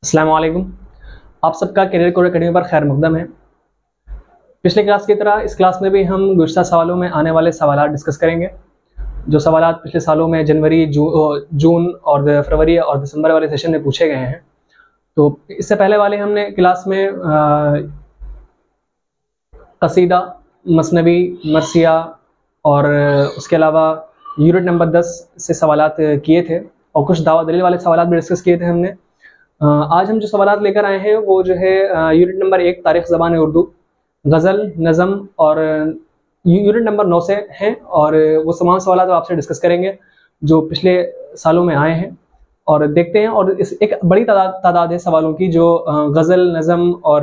अस्सलाम वालेकुम। आप सबका करियर कोड अकेडमी पर खैर मकदम है। पिछले क्लास की तरह इस क्लास में भी हम गुज़श्ता सवालों में आने वाले सवाल डिस्कस करेंगे। जो सवाल पिछले सालों में जनवरी, जून और फरवरी और दिसंबर वाले सेशन में पूछे गए हैं। तो इससे पहले वाले हमने क्लास में कसीदा, मसनवी, मरसिया और उसके अलावा यूनिट नंबर 10 से सवालात किए थे और कुछ दावा दलील वाले सवालात भी डिस्कस किए थे हमने। आज हम जो सवालात लेकर आए हैं वो जो है यूनिट नंबर 1 तारीख़ ज़बान उर्दू, गज़ल, नज़म और यूनिट नंबर 9 से हैं और वो तमाम सवालात आपसे डिस्कस करेंगे जो पिछले सालों में आए हैं और देखते हैं। और इस एक बड़ी तादाद है सवालों की जो गज़ल, नज़म और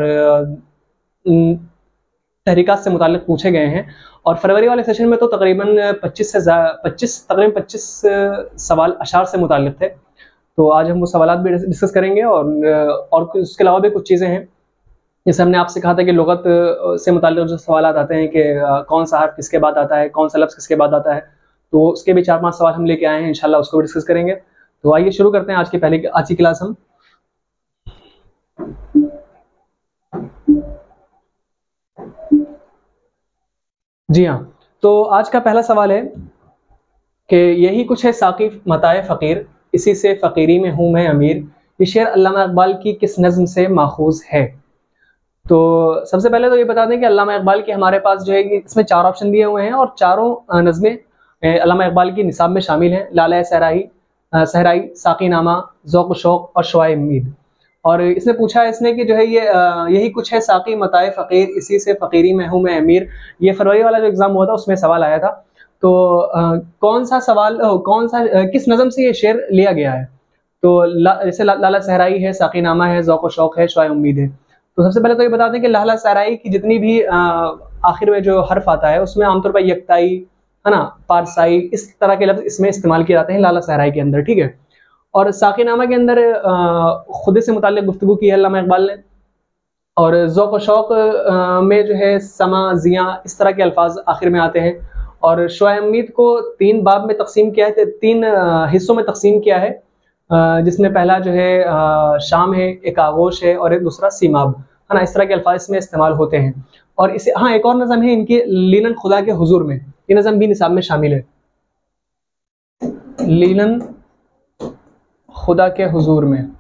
तहरीकात से मुताल्लिक़ पूछे गए हैं। और फरवरी वाले सेशन में तो तकरीबन 25 सवाल अशार से मुताल्लिक़ थे। तो आज हम वो सवालात भी डिस्कस करेंगे और उसके अलावा भी कुछ चीज़ें हैं। जैसे हमने आपसे कहा था कि लुग़त से मुताल्लिक़ जो सवालात आते हैं कि कौन सा हर्फ किसके बाद आता है, कौन सा लफ्ज़ किसके बाद आता है, तो उसके भी 4-5 सवाल हम लेके आए हैं, इंशाल्लाह उसको भी डिस्कस करेंगे। तो आइए शुरू करते हैं आज की क्लास हम। जी हाँ, तो आज का पहला सवाल है कि यही कुछ है साक़ी मताए फ़कीर, इसी से फ़कीरी में हूँ मैं अमीर। ये शेर अल्लामा इक़बाल की किस नज़्म से माखूज़ है? तो सबसे पहले तो ये बता दें कि अल्लामा इक़बाल की हमारे पास जो है कि इसमें 4 ऑप्शन दिए हुए हैं और चारों नज़्में अल्लामा इक़बाल की निसाब में शामिल हैं। लाला सहराई, साक़ीनामा, ज़ौक़ शौक़ और शुआए उम्मीद। और इसने पूछा है इसने कि जो है ये यही कुछ है साक़ी मताए फ़कीर, इसी से फ़कीरी में हूँ मैं अमीर। ये फरवरी वाला जो एग्ज़ाम हुआ था उसमें सवाल आया था। तो किस नज़म से ये शेर लिया गया है? तो जैसे लाला सहराई है, साक़ीनामा है, ज़ौक़ शौक़ है, शुआए उम्मीद है। तो सबसे पहले तो ये बता दें कि लाला सहराई की जितनी भी आखिर में जो हर्फ आता है उसमें आमतौर पर यक्ताई, है ना, पारसाई, इस तरह के लफ्ज़ इसमें इस्तेमाल किए जाते हैं लाला सहराई के अंदर, ठीक है। और साक़ीनामा के अंदर खुद से मुताल्लिक़ गुफ्तगू की है अल्लामा इक़बाल ने। और ज़ौक़ शौक़ में जो है समा, ज़ियाँ, इस तरह के अल्फाज आखिर में आते हैं। और शुआए उम्मीद को 3 बाब में तकसीम किया है, 3 हिस्सों में तकसीम किया है, जिसमें पहला जो है शाम है, एक आगोश है और एक दूसरा सीमाब, है ना। इस तरह के अल्फाज इसमें इस्तेमाल होते हैं। और इसे हाँ, एक और नज़म है इनकी, लीलन खुदा के हुजूर में, ये नज़म भी निसाब में शामिल है। लीलन खुदा के हुजूर में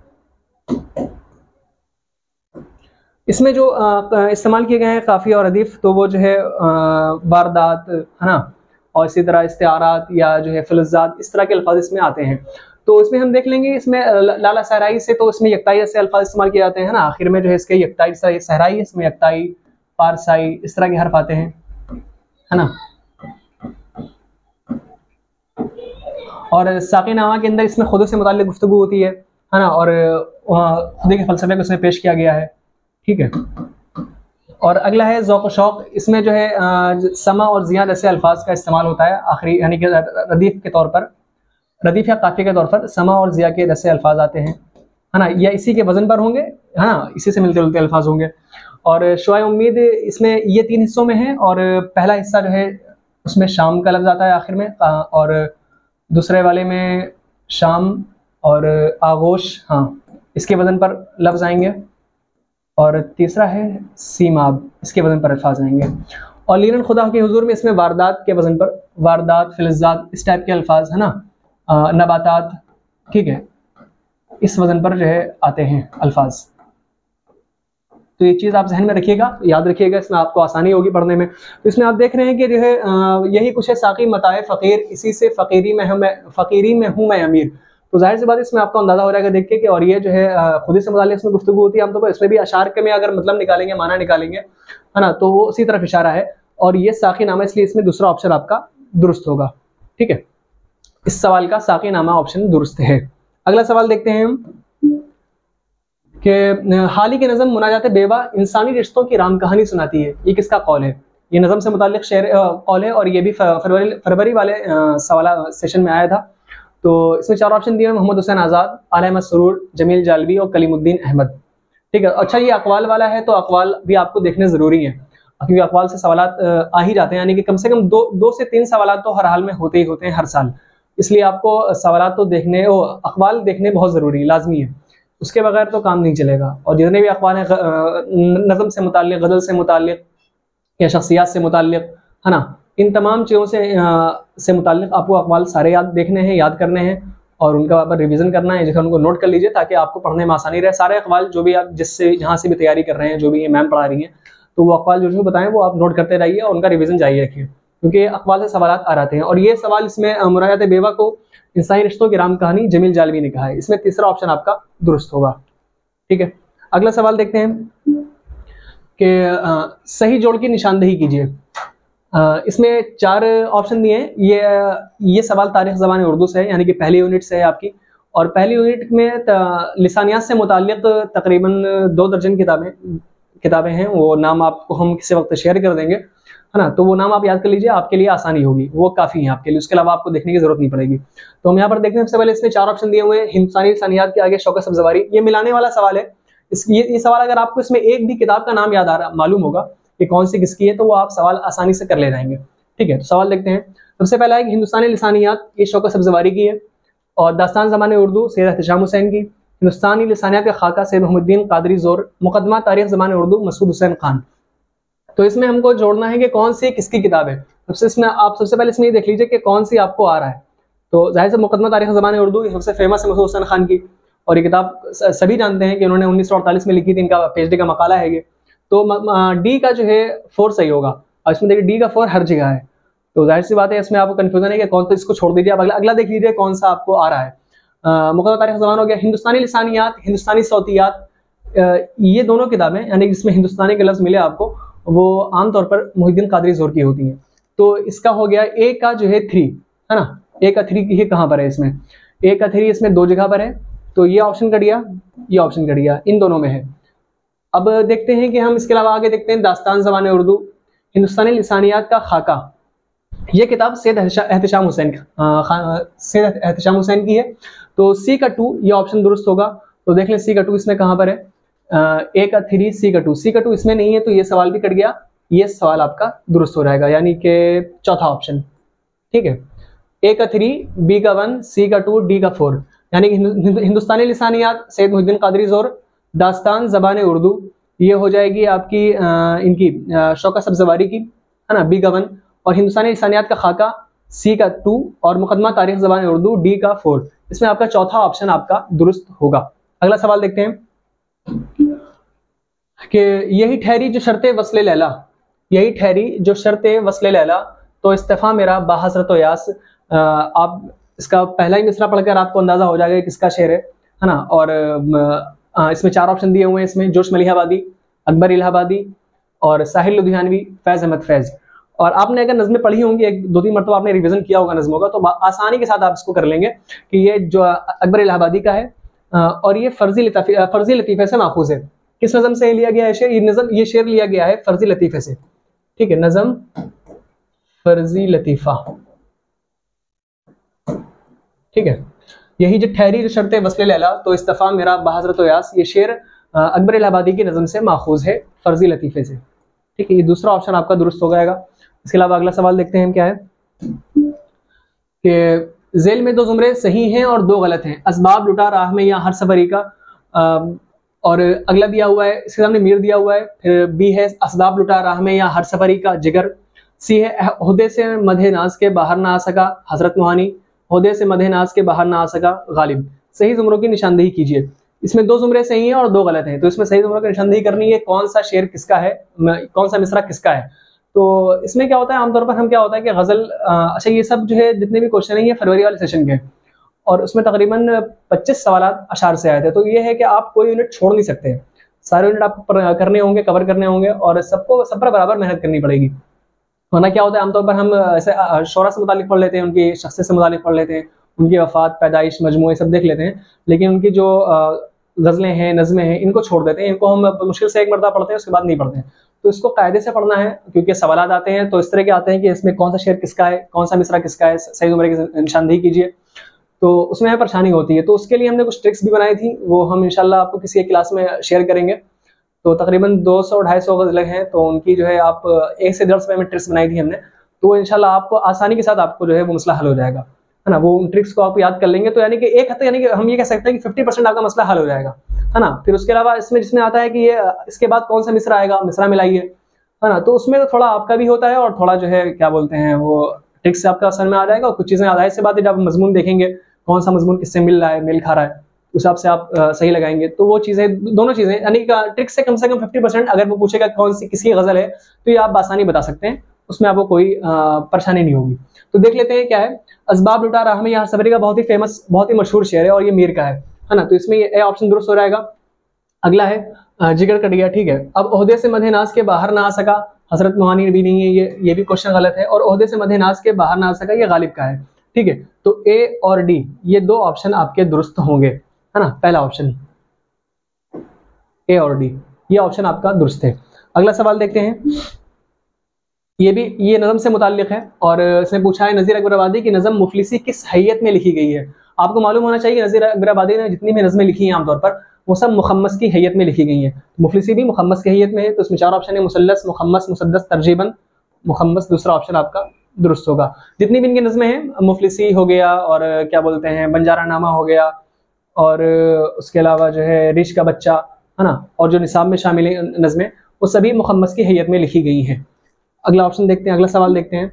इसमें जो इस्तेमाल किए गए हैं काफ़ी और अदीफ, तो वो जो है वारदात, है ना, और इसी तरह इस्तिआरात या जो है फ़िलज़ात, इस तरह के अल्फाज इसमें आते हैं। तो इसमें हम देख लेंगे इसमें लाला सहराई से तो इसमें यक्ताई जैसे अल्फाज इस्तेमाल किए जाते हैं ना, आखिर में जो है इसके यक्ताई सहराई, इसमें यक्ताई, पारसाई, इस तरह के हर्फ आते हैं, है ना। और साक़ीनामा के अंदर इसमें खुद से मुताल्लिक़ गुफ्तगू होती है ना, और खुद के फ़लसफ़े को इसमें पेश किया गया है, ठीक है। और अगला है ज़ौक़ शौक़, इसमें जो है समा और ज़िया जैसे अल्फाज का इस्तेमाल होता है आखिरी, यानी कि रदीफ़ के तौर पर, रदीफ़ या काफ़िया के तौर पर समा और ज़िया के जैसे अल्फाज आते हैं, है ना, या इसी के वज़न पर होंगे, है ना, इसी से मिलते जुलते अल्फाज होंगे। और शुआए उम्मीद इसमें ये 3 हिस्सों में है और पहला हिस्सा जो है उसमें शाम का लफ्ज़ आता है आखिर में, और दूसरे वाले में शाम और आगोश, हाँ, इसके वज़न पर लफ्ज़ आएंगे। और तीसरा है सीमाब, इसके वज़न पर अल्फाज आएंगे। और लीलन खुदा के हुजूर में इसमें वारदात के वज़न पर, वारदात, फ़िलज़ात, इस टाइप के अल्फाज, है ना, नबातात, ठीक है, इस वज़न पर जो है आते हैं अल्फाज। तो ये चीज़ आप जहन में रखिएगा, याद रखिएगा, इसमें आपको आसानी होगी पढ़ने में। तो इसमें आप देख रहे हैं कि जो है यही कुछ है साक़ी मताए फ़कीर, इसी से फ़कीरी में हूँ मैं अमीर। तो जाहिर सी बात इसमें आपको अंदाज़ा हो जाएगा देख के कि, और ये जो है खुद से मुताल्लिक़ इसमें गुफ्तगू होती है आमतौर पर। इसमें भी अशार के में अगर मतलब निकालेंगे, माना निकालेंगे, है ना, तो वो उसी तरफ इशारा है और ये साक़ीनामा, इसलिए इसमें दूसरा ऑप्शन आपका दुरुस्त होगा, ठीक है। इस सवाल का साक़ीनामा ऑप्शन दुरुस्त है। अगला सवाल देखते हैं हम कि हाल ही की नज़म मुनाजात बेवा इंसानी रिश्तों की राम कहानी सुनाती है, ये किसका कौल है? ये नज़म से मुताल्लिक़ शेर कौल है और ये भी फरवरी वाले सवाल सेशन में आया था। तो इसमें 4 ऑप्शन दिए हैं, मोहम्मद हुसैन आज़ाद, आला अहमद सरूर, जमील जालवी और कलीमुद्दीन अहमद, ठीक है। अच्छा, ये अक़वाल वाला है तो अक़वाल भी आपको देखने ज़रूरी है, क्योंकि अक़वाल से सवालात आ ही जाते हैं, यानी कि कम से कम 2 से 3 सवालात तो हर हाल में होते ही होते हैं हर साल। इसलिए आपको सवालात तो देखने, अक़वाल देखने बहुत ज़रूरी, लाजमी है। उसके बगैर तो काम नहीं चलेगा। और जितने भी अखबार हैं नज़म से मुताल्लिक़, गज़ल से मुताल्लिक़ या शख्सियात से मुताल्लिक़, है ना, इन तमाम चीज़ों से मुताल्लिक़ आपको अखबार सारे याद देखने हैं, याद करने हैं और उनका रिवीजन करना है, जैसे उनको नोट कर लीजिए ताकि आपको पढ़ने में आसानी रहे। सारे अखबार जो भी आप जिससे जहाँ से भी तैयारी कर रहे हैं, जो भी मैम पढ़ा रही हैं, तो वो अखबार जो बताएं वो आप नोट करते रहिए और उनका रिवीजन जारी रखिए, क्योंकि अखबार से सवाल आ रहते हैं। और ये सवाल इसमें मुरायात बेवा को इंसानी रिश्तों की राम कहानी जमील जालवी ने कहा है, इसमें तीसरा ऑप्शन आपका दुरुस्त होगा। ठीक है, अगला सवाल देखते हैं कि सही जोड़ की निशानदेही कीजिए। इसमें 4 ऑप्शन दिए हैं। ये सवाल तारीख ज़बान उर्दू से है, यानी कि पहली यूनिट से है आपकी। और पहली यूनिट में लिसानियात से मुताल्लिक़ तकरीबन 2 दर्जन किताबें हैं। वो नाम आपको हम किसी वक्त शेयर कर देंगे, है ना, तो वो नाम आप याद कर लीजिए, आपके लिए आसानी होगी, वो काफ़ी है आपके लिए, उसके अलावा आपको देखने की जरूरत नहीं पड़ेगी। तो हम यहाँ पर देखते हैं, सबसे पहले इसमें 4 ऑप्शन दिए हुए हैं। हिंदुस्तानी लिसानियात के आगे शौकत सब्ज़वारी, ये मिलाने वाला सवाल है। ये सवाल अगर आपको इसमें एक भी किताब का नाम याद आ रहा मालूम होगा कि कौन सी किसकी है, तो वो आप सवाल आसानी से कर ले जाएंगे। ठीक है, तो सवाल देखते हैं। सबसे पहला है कि हिंदुस्तानी लिसानियात, ये शौकत सब्ज़वारी की है, और दास्तान ज़माने उर्दू सैयद एहतिशाम हुसैन की। हिंदुस्तानी लिसानियात का खाका सैयद मोहम्मदुद्दीन कादरी ज़ोर। मुकदमा तारीख ज़माने उर्दू मसूद हुसैन खान। तो इसमें हमको जोड़ना है कि कौन सी किसकी किताब है। सबसे पहले इसमें ये देख लीजिए कि कौन सी आपको आ रहा है। तो जाहिर से मुकदमा तारीख ज़माने उर्दू सबसे फेमस है मसूद हुसैन खान की, और ये किताब सभी जानते हैं कि उन्होंने 1948 में लिखी थी, इनका PhD का मकाला है ये। तो डी का जो है 4 सही होगा। और इसमें देखिए डी का 4 हर जगह है, तो जाहिर सी बात है इसमें आपको कन्फ्यूजन है कि कौन सा, इसको छोड़ दीजिए। अब अगला देख लीजिए कौन सा आपको आ रहा है। मुकदमा तारीख ज़बान हो गया, हिंदुस्तानी लिसानियात, हिंदुस्तानी सौतियात, ये दोनों किताबें यानी जिसमें हिंदुस्तानी के लफ्ज़ मिले आपको, वो आमतौर पर मोहिउद्दीन कादरी ज़ोर की होती हैं। तो इसका हो गया ए का जो है 3, है ना, ए का 3 ये कहाँ पर है? इसमें ए का 3 इसमें 2 जगह पर है, तो ये ऑप्शन कट गया, ये ऑप्शन कट गया, इन दोनों में है। अब देखते हैं कि हम इसके अलावा आगे देखते हैं दास्तान ज़बान उर्दू, हिंदुस्तानी लिसानियात का खाका, ये किताब सैयद एहतिशाम हुसैन की है। तो सी का 2 ये ऑप्शन दुरुस्त होगा। तो देख लें सी का 2 इसमें कहाँ पर है? ए का 3 सी का 2, सी का 2 इसमें नहीं है, तो ये सवाल भी कट गया, ये सवाल आपका दुरुस्त हो जाएगा, यानी कि चौथा ऑप्शन। ठीक है, ए का 3, बी का 1, सी का 2, डी का 4, यानी कि हिंदुस्तानी लिसानियात सैयद मोहिउद्दीन कादरी ज़ोर, दास्तान ज़बान उर्दू ये हो जाएगी आपकी इनकी शौकत सब्ज़वारी की, है ना, बी का 1, और हिंदुस्तानी लिसानियात का खाका सी का 2, और मुकदमा तारीख ज़बान उर्दू डी का 4। इसमें आपका चौथा ऑप्शन आपका दुरुस्त होगा। अगला सवाल देखते हैं कि यही ठहरी जो शर्ते वस्ले लैला, यही ठहरी जो शर्ते वस्ले लैला, तो इस्तिफ़ा मेरा बाहज़रत यास। आप इसका पहला ही मिसरा पढ़कर आपको अंदाज़ा हो जाएगा किसका शेर है ना। और इसमें 4 ऑप्शन दिए हुए हैं, इसमें जोश मलिहाबादी, अकबर इलाहाबादी और साहिल लुधियानवी, फैज़ अहमद फैज़। और आपने अगर नज़में पढ़ी होंगी, 2-3 मरतबा आपने रिवीजन किया होगा नज़मों का, तो आसानी के साथ आप इसको कर लेंगे कि ये जो अकबर इलाहाबादी का है, और ये फ़र्ज़ी लतीफ़े से माखूज़ है। किस नज़म से लिया गया है शेर? ये शेर लिया गया है फ़र्ज़ी लतीफ़े से। ठीक है, नज़म फ़र्ज़ी लतीफ़ा। ठीक है, यही जो ठहरी जो शर्ते वस्ले लैला, तो इस्तिफ़ा मेरा बाहज़रत यास, ये शेर अकबर इलाहाबादी की नज़म से माखूज़ है, फ़र्ज़ी लतीफ़े से। ठीक है, ये दूसरा ऑप्शन आपका दुरुस्त हो जाएगा। इसके अलावा अगला सवाल देखते हैं क्या है कि ज़ेल में 2 ज़ुमरे सही हैं और 2 गलत हैं। असबाब लुटा राह में या हर सफरी का, और अगला दिया हुआ है, इसके सामने मीर दिया हुआ है, फिर बी है असबाब लुटा राह में या हर सफरी का जिगर, सी है हुदे से मधे नाज के बाहर ना आ सका हज़रत मोहानी, हुदे से मधे नाज के बाहर ना आ सका गालिब। सही ज़ुमरों की निशानदेही कीजिए। इसमें 2 ज़ुमरे सही हैं और 2 गलत हैं, तो इसमें सही ज़ुमरों की निशानदेही करनी है, कौन सा शेर किसका है, कौन सा मिसरा किसका है। तो इसमें क्या होता है, आमतौर पर हम क्या होता है कि गज़ल, अच्छा ये सब जो है जितने भी क्वेश्चन हैं ये फरवरी वाले सेशन के, और उसमें तकरीबन 25 सवालात अशार से आए थे। तो ये है कि आप कोई यूनिट छोड़ नहीं सकते, सारे यूनिट आपको करने होंगे, कवर करने होंगे, और सब पर बराबर मेहनत करनी पड़ेगी। वरना क्या होता है, आमतौर पर हम ऐसे शोरा से मुतालिक पढ़ लेते हैं, उनकी शख्सियत से मुतालिक पढ़ लेते हैं, उनकी वफ़ात, पैदाइश, मजमूए सब देख लेते हैं, लेकिन उनकी जो गज़लें हैं, नज़में हैं, इनको छोड़ देते हैं। इनको हम मुश्किल से एक मरतबा पढ़ते हैं, उसके बाद नहीं पढ़ते हैं। तो इसको कायदे से पढ़ना है, क्योंकि सवालात आते हैं तो इस तरह के आते हैं कि इसमें कौन सा शेर किसका है, कौन सा मिसरा किसका है, सही ज़ुमरे की निशानदेही कीजिए, तो उसमें हमें परेशानी होती है। तो उसके लिए हमने कुछ ट्रिक्स भी बनाई थी, वो हम इंशाल्लाह आपको किसी एक क्लास में शेयर करेंगे। तो तकरीबन 200-250 गज़लें हैं, तो उनकी जो है आप 1 से 1.5 में ट्रिक्स बनाई थी हमने, तो इंशाल्लाह आपको आसानी के साथ आपको जो है वो मसला हल हो जाएगा, है ना। वो उन ट्रिक्स को आप याद कर लेंगे, तो यानी कि एक हद तक, यानी कि हम ये कह सकते हैं कि 50% आपका मसला हल हो जाएगा। है ना। फिर उसके अलावा इसमें जिसमें आता है कि ये इसके बाद कौन सा मिसरा आएगा, मिसरा मिलाइए, है ना। तो उसमें तो थोड़ा आपका भी होता है और थोड़ा जो है क्या बोलते हैं वो ट्रिक से आपका असर में आ जाएगा, और कुछ चीजें आधार से बात है जब आप मजमून देखेंगे कौन सा मजमून किससे मिल रहा है, मेल खा रहा है, उस हिसाब से आप सही लगाएंगे। तो वो चीजें, दोनों चीजें यानी ट्रिक से कम 50% अगर वो पूछेगा कौन सी किसकी गजल है तो ये आप आसानी बता सकते हैं, उसमें आपको कोई परेशानी नहीं होगी। तो देख लेते हैं क्या है। असबाब लुटा रहा हमें यहाँ सबरी का बहुत ही फेमस, बहुत ही मशहूर शेर है और ये मीर का है ना। तो इसमें ये ऑप्शन दुरुस्त हो जाएगा। अगला है जिगर कट गया, ठीक है। अब ओहदे से मधे नाज के बाहर ना आ सका, हजरत मोहानी भी नहीं है, ये भी क्वेश्चन गलत है। और ओहदे से मधे नाज के बाहर ना आ सका, ये गालिब का है, ठीक है। तो ए और डी ये दो ऑप्शन आपके दुरुस्त होंगे, है ना। पहला ऑप्शन ए और डी ये ऑप्शन आपका दुरुस्त है। अगला सवाल देखते हैं, ये नज़म से मुताल्लिक है और इसमें पूछा है नज़ीर अकबर आबादी की नज़म मुफलिसी किस हैयत में लिखी गई है। आपको मालूम होना चाहिए नज़ीर अकबर आबादी ने जितनी भी नज़में लिखी हैं आमतौर पर वो सब मुखम्मस की हैयत में लिखी गई हैं। मुफलिसी भी मुखम्मस की हैयत में है। तो इसमें 4 ऑप्शन है, मुसल्लस, मुखम्मस, मुसद्दस, तरजीबन, मुखम्मस। दूसरा ऑप्शन आपका दुरुस्त होगा। जितनी भी इनकी नज़में हैं, मुफलिसी हो गया और क्या बोलते हैं बंजारा नामा हो गया, और उसके अलावा जो है रिश का बच्चा, है ना, और जो निसाब में शामिल है नज़में वो सभी मुखम्मस की हैयत में लिखी गई हैं। अगला ऑप्शन देखते हैं, अगला सवाल देखते हैं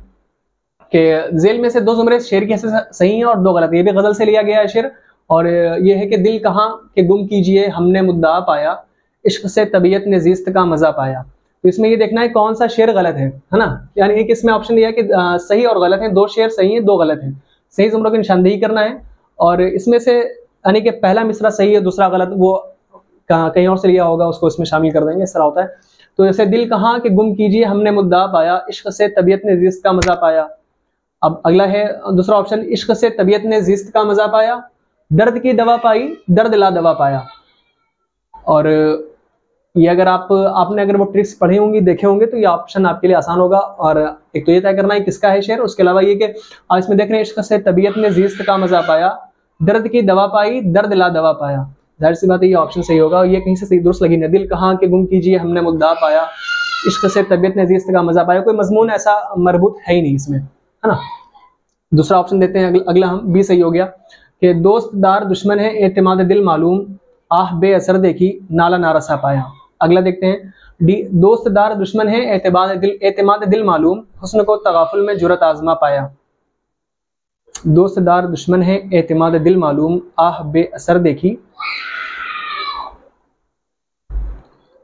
कि जेल में से 2 जुमरे शेर की हैसियत सही हैं और 2 गलत। ये भी गजल से लिया गया है शेर, और ये है कि दिल कहाँ के गुम कीजिए हमने मुद्दा पाया, इश्क से तबीयत ने जीस्त का मजा पाया। तो इसमें ये देखना है कौन सा शेर गलत है ना। यानी एक इसमें ऑप्शन दिया है कि सही और गलत है, 2 शेर सही है 2 गलत है। सही जुमरों की निशानदेही करना है, और इसमें से यानी कि पहला मिसरा सही है दूसरा गलत, वो कहीं और से लिया होगा उसको इसमें शामिल कर देंगे, इस तरह होता है। तो जैसे दिल कहाँ के गुम कीजिए हमने मुद्दा पाया, इश्क से तबीयत ने जिस्त का मजा पाया। अब अगला है दूसरा ऑप्शन, इश्क से तबीयत ने जिस्त का मजा पाया, दर्द की दवा पाई दर्द ला दवा पाया। और ये अगर आपने अगर वो ट्रिक्स पढ़ी होंगी देखे होंगे तो ये ऑप्शन आपके लिए आसान होगा। और एक तो ये तय करना है किसका है शेर, उसके अलावा ये कि आज इसमें देख रहे हैं इश्क से तबीयत ने जिस्त का मजा पाया, दर्द की दवा पाई दर्द ला दवा पाया। जाहिर सी बात है ये ऑप्शन सही होगा, ये कहीं से सही दुरुस्त लगी नहीं। दिल कहाँ के गुम कीजिए हमने मुद्दा पाया, इश्क से तबीयत ने जिस्त का मजा पाया, कोई मजमून ऐसा मरबूत है ही नहीं इसमें, है ना। दूसरा ऑप्शन देते हैं, अगला हम बी सही हो गया कि दोस्तदार दुश्मन है एतमाद दिल मालूम, आह बेअसर देखी नाला नारसा पाया। अगला देखते हैं डी, दोस्तदार दुश्मन है एतमाद दिल मालूम, हुस्न को तगाफुल में जुरत आजमा पाया। दोस्तदार दुश्मन है एतमाद दिल मालूम, आह बेअसर देखी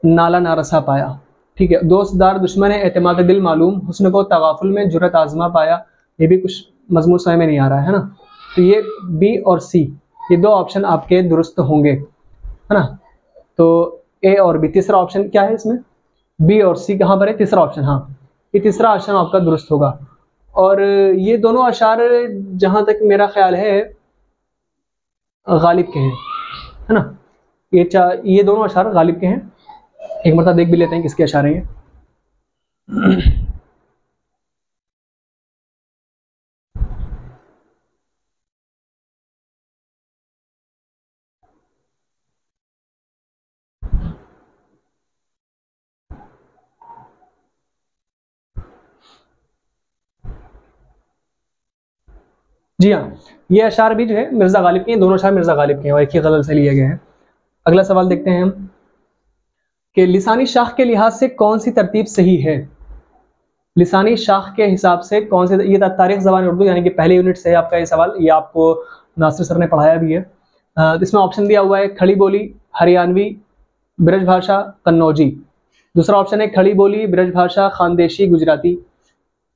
नाला नारसा पाया, ठीक है। दोस्तदार दुश्मन है एतमाद दिल मालूम, हुस्न को तगाफुल में जुरत आजमा पाया। ये भी कुछ मजमून समझ में नहीं आ रहा है ना। तो ये बी और सी ये 2 ऑप्शन आपके दुरुस्त होंगे, है ना। तो ए और बी, तीसरा ऑप्शन क्या है इसमें, बी और सी कहाँ पर है, तीसरा ऑप्शन, हाँ ये तीसरा ऑप्शन आपका दुरुस्त होगा। और ये दोनों अशार जहाँ तक मेरा ख्याल है गालिब के हैं, है ना। ये दोनों अशार गालिब के हैं। एक मरतबा देख भी लेते हैं किसके अशारे हैं। जी हाँ, ये अशार भी जो है मिर्जा गालिब के हैं, दोनों अशार मिर्जा गालिब के हैं और एक ही गजल से लिए गए हैं। अगला सवाल देखते हैं हम कि लिसानी शाख के लिहाज से कौन सी तरतीब सही है। लिसानी शाख के हिसाब से कौन से, ये तारीख ज़बान उर्दू यानी कि पहले यूनिट से है आपका ये सवाल, ये आपको नासिर सर ने पढ़ाया भी है। इसमें ऑप्शन दिया हुआ है खड़ी बोली, हरियाणवी, ब्रज भाषा, कन्नौजी। दूसरा ऑप्शन है खड़ी बोली, ब्रज भाषा, खानदेशी, गुजराती।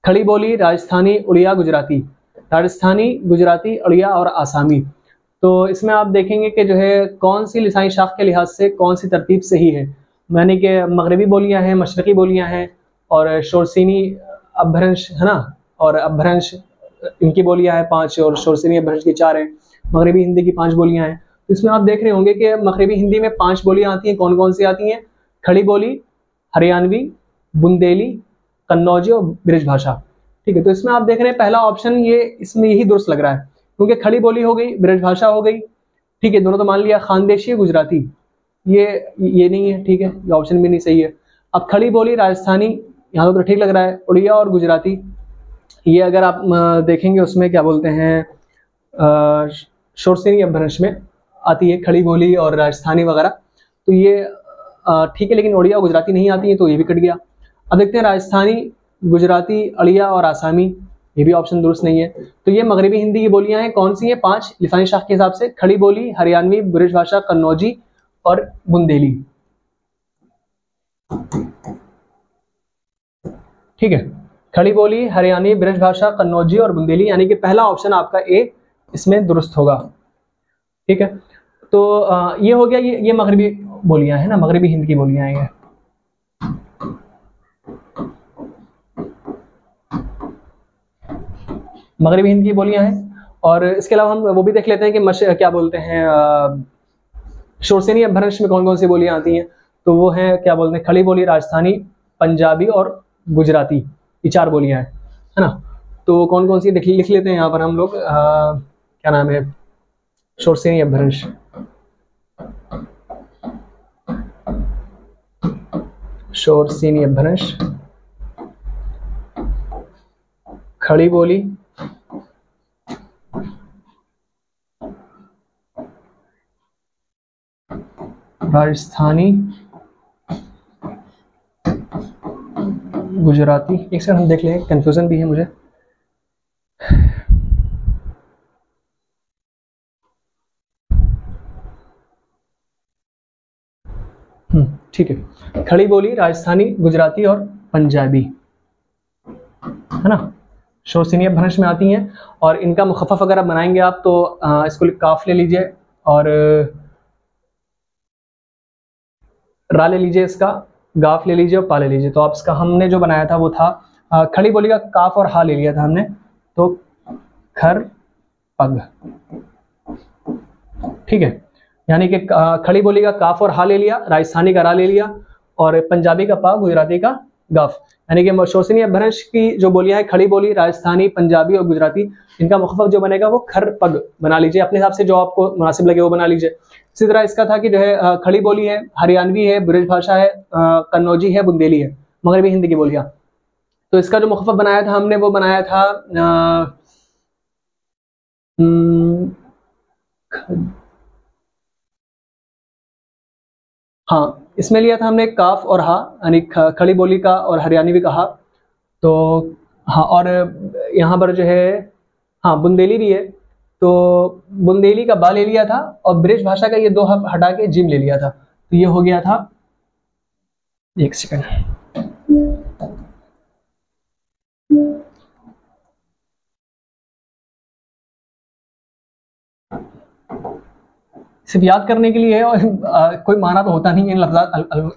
खड़ी बोली, राजस्थानी, उड़िया, गुजराती। राजस्थानी, गुजराती, उड़िया और आसामी। तो इसमें आप देखेंगे कि जो है कौन सी लिसानी शाख के लिहाज से कौन सी तरतीब सही है, यानी कि मगरबी बोलियां हैं, मशरक़ी बोलियां हैं और शोरसिनी अपभ्रंश, है ना, और अपभ्रंश इनकी बोलियां हैं 5 और शोरसिनी अपभ्रंश की 4 है। मगरबी हिंदी की 5 बोलियां हैं। तो इसमें आप देख रहे होंगे कि मगरबी हिंदी में 5 बोलियां आती हैं। कौन कौन सी आती हैं, खड़ी बोली, हरियाणवी, बुंदेली, कन्नौजी और ब्रज भाषा, ठीक है। तो इसमें आप देख रहे हैं पहला ऑप्शन ये इसमें यही दुरुस्त लग रहा है, क्योंकि खड़ी बोली हो गई, ब्रज भाषा हो गई, ठीक है, दोनों तो मान लिया। खानदेशी, गुजराती ये नहीं है, ठीक है, ये ऑप्शन भी नहीं सही है। अब खड़ी बोली, राजस्थानी यहाँ तो ठीक लग रहा है। उड़िया और गुजराती ये अगर आप देखेंगे उसमें क्या बोलते हैं शोरसिनी अपभ्रंश में आती है खड़ी बोली और राजस्थानी वगैरह। तो ये ठीक है, लेकिन उड़िया और गुजराती नहीं आती है, तो ये भी कट गया। अब देखते हैं राजस्थानी, गुजराती, अड़िया और आसामी, ये भी ऑप्शन दुरुस्त नहीं है। तो ये मगरबी हिंदी की बोलियां हैं, कौन सी हैं? 5 लिसानी शाख के हिसाब से, खड़ी बोली, हरियाणवी, ब्रज भाषा, कन्नौजी और बुंदेली। ठीक है, खड़ी बोली, हरियाणवी, ब्रज भाषा, कन्नौजी और बुंदेली, यानी कि पहला ऑप्शन आपका ए इसमें दुरुस्त होगा। ठीक है, तो ये हो गया, ये मगरबी बोलियां है ना, मगरबी हिंद की बोलियां हैं ये। मगरबी हिंद की बोलियां हैं। और इसके अलावा हम वो भी देख लेते हैं कि क्या बोलते हैं, शोरसेनी अपभ्रंश में कौन कौन सी बोलियां आती हैं। तो वो है, क्या बोलते हैं, खड़ी बोली, राजस्थानी, पंजाबी और गुजराती, ये 4 बोलियां हैं, है ना। तो कौन कौन सी लिख लेते हैं यहाँ पर हम लोग। क्या नाम है, शोरसेनी अपभ्रंश, शोरसेनी अपभ्रंश, खड़ी बोली, राजस्थानी, गुजराती। एक सेकंड हम देख लें, कंफ्यूजन भी है मुझे। ठीक है, खड़ी बोली, राजस्थानी, गुजराती और पंजाबी, है ना, शोरसेनी अपभ्रंश में आती हैं। और इनका मुखफ़फ़ अगर आप बनाएंगे आप, तो इसको काफ ले लीजिए और रा ले लीजिए, इसका गाफ ले लीजिए और पा ले लीजिए। तो आप इसका हमने जो बनाया था वो था, खड़ी बोली का काफ और हा ले लिया था हमने, तो खर पग। ठीक है, यानी कि खड़ी बोली का काफ और हा ले लिया, राजस्थानी का रा ले लिया और पंजाबी का पा, गुजराती का गाफ। यानी कि शोरसेनी अपभ्रंश की जो बोलियां हैं, खड़ी बोली, राजस्थानी, पंजाबी और गुजराती, इनका मुखफ़फ़ जो बनेगा वो खर पग बना लीजिए, अपने हिसाब से जो आपको मुनासिब लगे वो बना लीजिए। इसी तरह इसका था कि जो है खड़ी बोली है, हरियाणवी है, ब्रज भाषा है, कन्नौजी है, बुंदेली है, मगरबी हिंदी की बोलियां। तो इसका जो मुखफ़फ़ बनाया था हमने, वो बनाया था हाँ, इसमें लिया था हमने काफ और हा, यानी खड़ी बोली का और हरियाणवी का हा। तो हाँ, और यहाँ पर जो है, हाँ, बुंदेली भी है, तो बुंदेली का बा ले लिया था और ब्रज भाषा का ये 2 हटा के जिम ले लिया था, तो ये हो गया था। एक सेकंड, सिर्फ याद करने के लिए है, और कोई माना तो होता नहीं है इन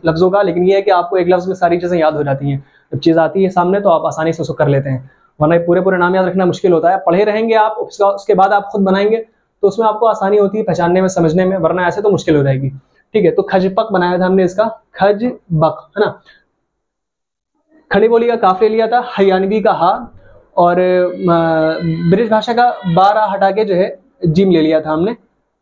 लफ्जों का, लेकिन ये है कि आपको एक लफ्ज में सारी चीजें याद हो जाती हैं। जब चीज आती है सामने तो आप आसानी से उसको कर लेते हैं, वरना पूरे नाम याद रखना मुश्किल होता है। पढ़े रहेंगे आप, उसके बाद आप खुद बनाएंगे तो उसमें आपको आसानी होती है पहचानने में, समझने में, वरना ऐसे तो मुश्किल हो जाएगी। ठीक है, तो खजपक बनाया था हमने इसका, खजबक, है ना। खड़ी बोली का काफ ले लिया था, हरियाणवी का हा और ब्रज भाषा का बारा हटा के जो है जिम ले लिया था हमने।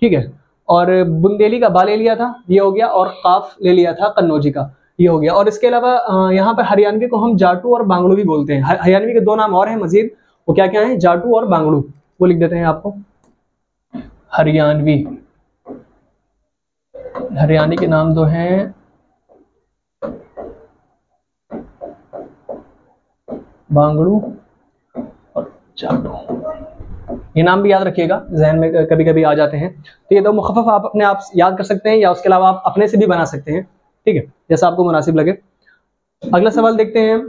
ठीक है, और बुंदेली का बा ले लिया था, ये हो गया, और काफ ले लिया था कन्नौजी का, ये हो गया। और इसके अलावा यहाँ पर हरियाणवी को हम जाटू और बांगड़ू भी बोलते हैं। हरियाणवी के 2 नाम और हैं मजीद, वो क्या क्या है, जाटू और बांगड़ू, वो लिख देते हैं आपको। हरियाणवी, हरियाणी के नाम 2 हैं, बांगड़ू और जाटू। ये नाम भी याद रखिएगा, जहन में कभी कभी आ जाते हैं। तो ये 2 मुखफ़फ़ आप अपने आप याद कर सकते हैं, या उसके अलावा आप अपने से भी बना सकते हैं। ठीक है, जैसा आपको मुनासिब लगे। अगला सवाल देखते हैं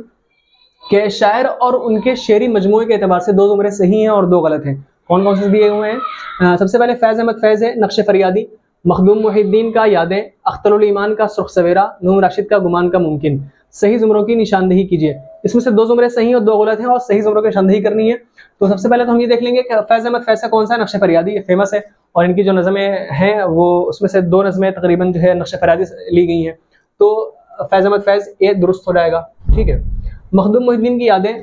कि शायर और उनके शेरी मजमूए के एतबार से 2 जुमरे सही हैं और 2 गलत हैं। कौन कौन से दिए हुए हैं? सबसे पहले फैज़ अहमद फैज़ है, नक्श फरियादी, मखदूम मुहिद्दीन का यादें, अख्तरुल ईमान का सुर्ख सवेरा, नूम राशिद का गुमान का मुमकिन। सही जुमरों की निशानदेही कीजिए। इसमें से 2 जुमरे सही और 2 गलत हैं, और सही जुमरों की निशानदेही करनी है। तो सबसे पहले तो हम ये देख लेंगे कि फैज़ अहमद फैज़ का कौन सा है, नक्श फरियादी, फेमस है, और इनकी जो नज़में हैं वो उसमें से 2 नज़में तकरीबन जो है नक्श फरियादी ली गई हैं। तो फैज़ अहमद फैज़ ये दुरुस्त हो जाएगा। ठीक है, मखदूम मुहिद्दीन की यादें,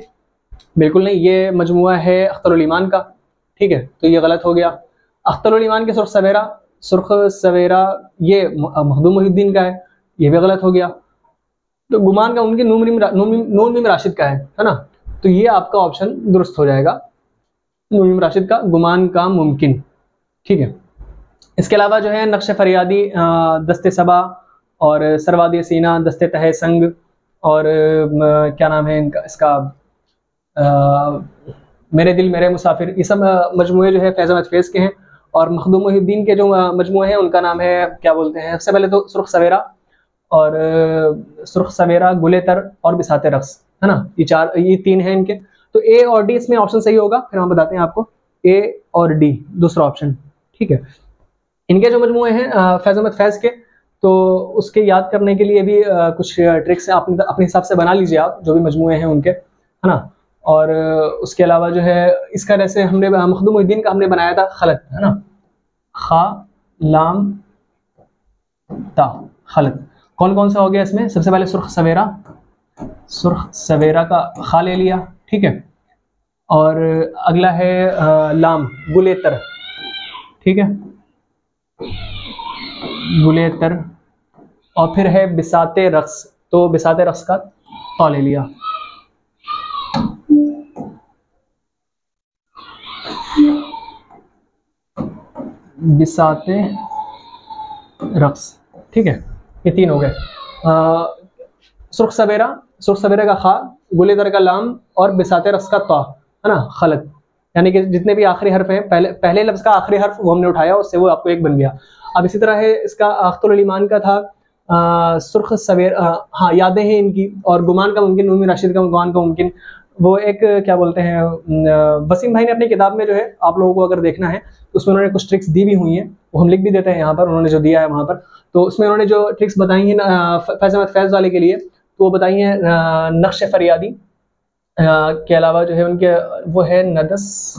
बिल्कुल नहीं, ये मजमुआ है अख्तरुल ईमान का। ठीक है, तो ये गलत हो गया। अख्तरुल ईमान के सुर्ख सवेरा ये मखदूम मुहिद्दीन का है, ये भी गलत हो गया। तो गुमान का उनके नून मीम राशिद का है ना, तो ये आपका ऑप्शन दुरुस्त हो जाएगा, नून मीम राशिद का गुमान का मुमकिन। ठीक है, इसके अलावा जो है नक्श फरियादी, दस्ते सबा, और सरवादी सीना, दस्ते तहे संग, और क्या नाम है इनका, इसका मेरे दिल मेरे मुसाफिर, ये सब मजमूए जो है फैज़ अहमद फैज़ के हैं। और मखदूम मोहिउद्दीन के जो मजमूए हैं उनका नाम है, क्या बोलते हैं, सबसे पहले तो सुर्ख सवेरा, और सुर्ख सवेरा, गुलेतर और बिसाते रक्स, है ना, ये तीन हैं इनके। तो ए और डी इसमें ऑप्शन सही होगा, फिर हम बताते हैं आपको, ए और डी दूसरा ऑप्शन, ठीक है। इनके जो मजमूए हैं फैज़ अहमद फैज़ के, तो उसके याद करने के लिए भी कुछ ट्रिक्स आप अपने हिसाब से बना लीजिए, आप जो भी मजमूए हैं उनके, है ना। और उसके अलावा जो है इसका, जैसे हमने मखदूम मोहिउद्दीन का हमने बनाया था खलत, है ना, खा लाम ता, खलत। कौन कौन सा हो गया इसमें, सबसे पहले सुर्ख सवेरा, सुर्ख सवेरा का खा ले लिया, ठीक है। और अगला है लाम, गुलेतर, ठीक है, गुलेतर। और फिर है बिसाते रक्स, तो बिसाते रक्स का तौ ले लिया। बिसाते रक्स, ठीक है, ये तीन हो गए। सुर्ख सवेरा, सुर्ख सवेरा का खा, गुलेतर का लाम और बिसाते रक्स का तौ, है ना, खलत। यानी कि जितने भी आखिरी हर्फ हैं, पहले लफ्ज़ का आखिरी हर्फ वो हमने उठाया, उससे वो आपको एक बन गया। अब इसी तरह है इसका अख्तरुल ईमान का था सुर्ख सवेर, हाँ यादें हैं इनकी, और गुमान का मुमकिन, नून राशिद का गुमान का मुमकिन, वो एक क्या बोलते हैं, वसीम भाई ने अपनी किताब में जो है, आप लोगों को अगर देखना है तो उसमें उन्होंने कुछ ट्रिक्स दी भी हुई हैं, वो हम लिख भी देते हैं यहाँ पर, उन्होंने जो दिया है वहाँ पर। तो उसमें उन्होंने जो ट्रिक्स बताई हैं फैज़ अहमद फैज़ वाले के लिए, तो वो बताई हैं नक्श फरियादी के अलावा जो है उनके, वो है नदस,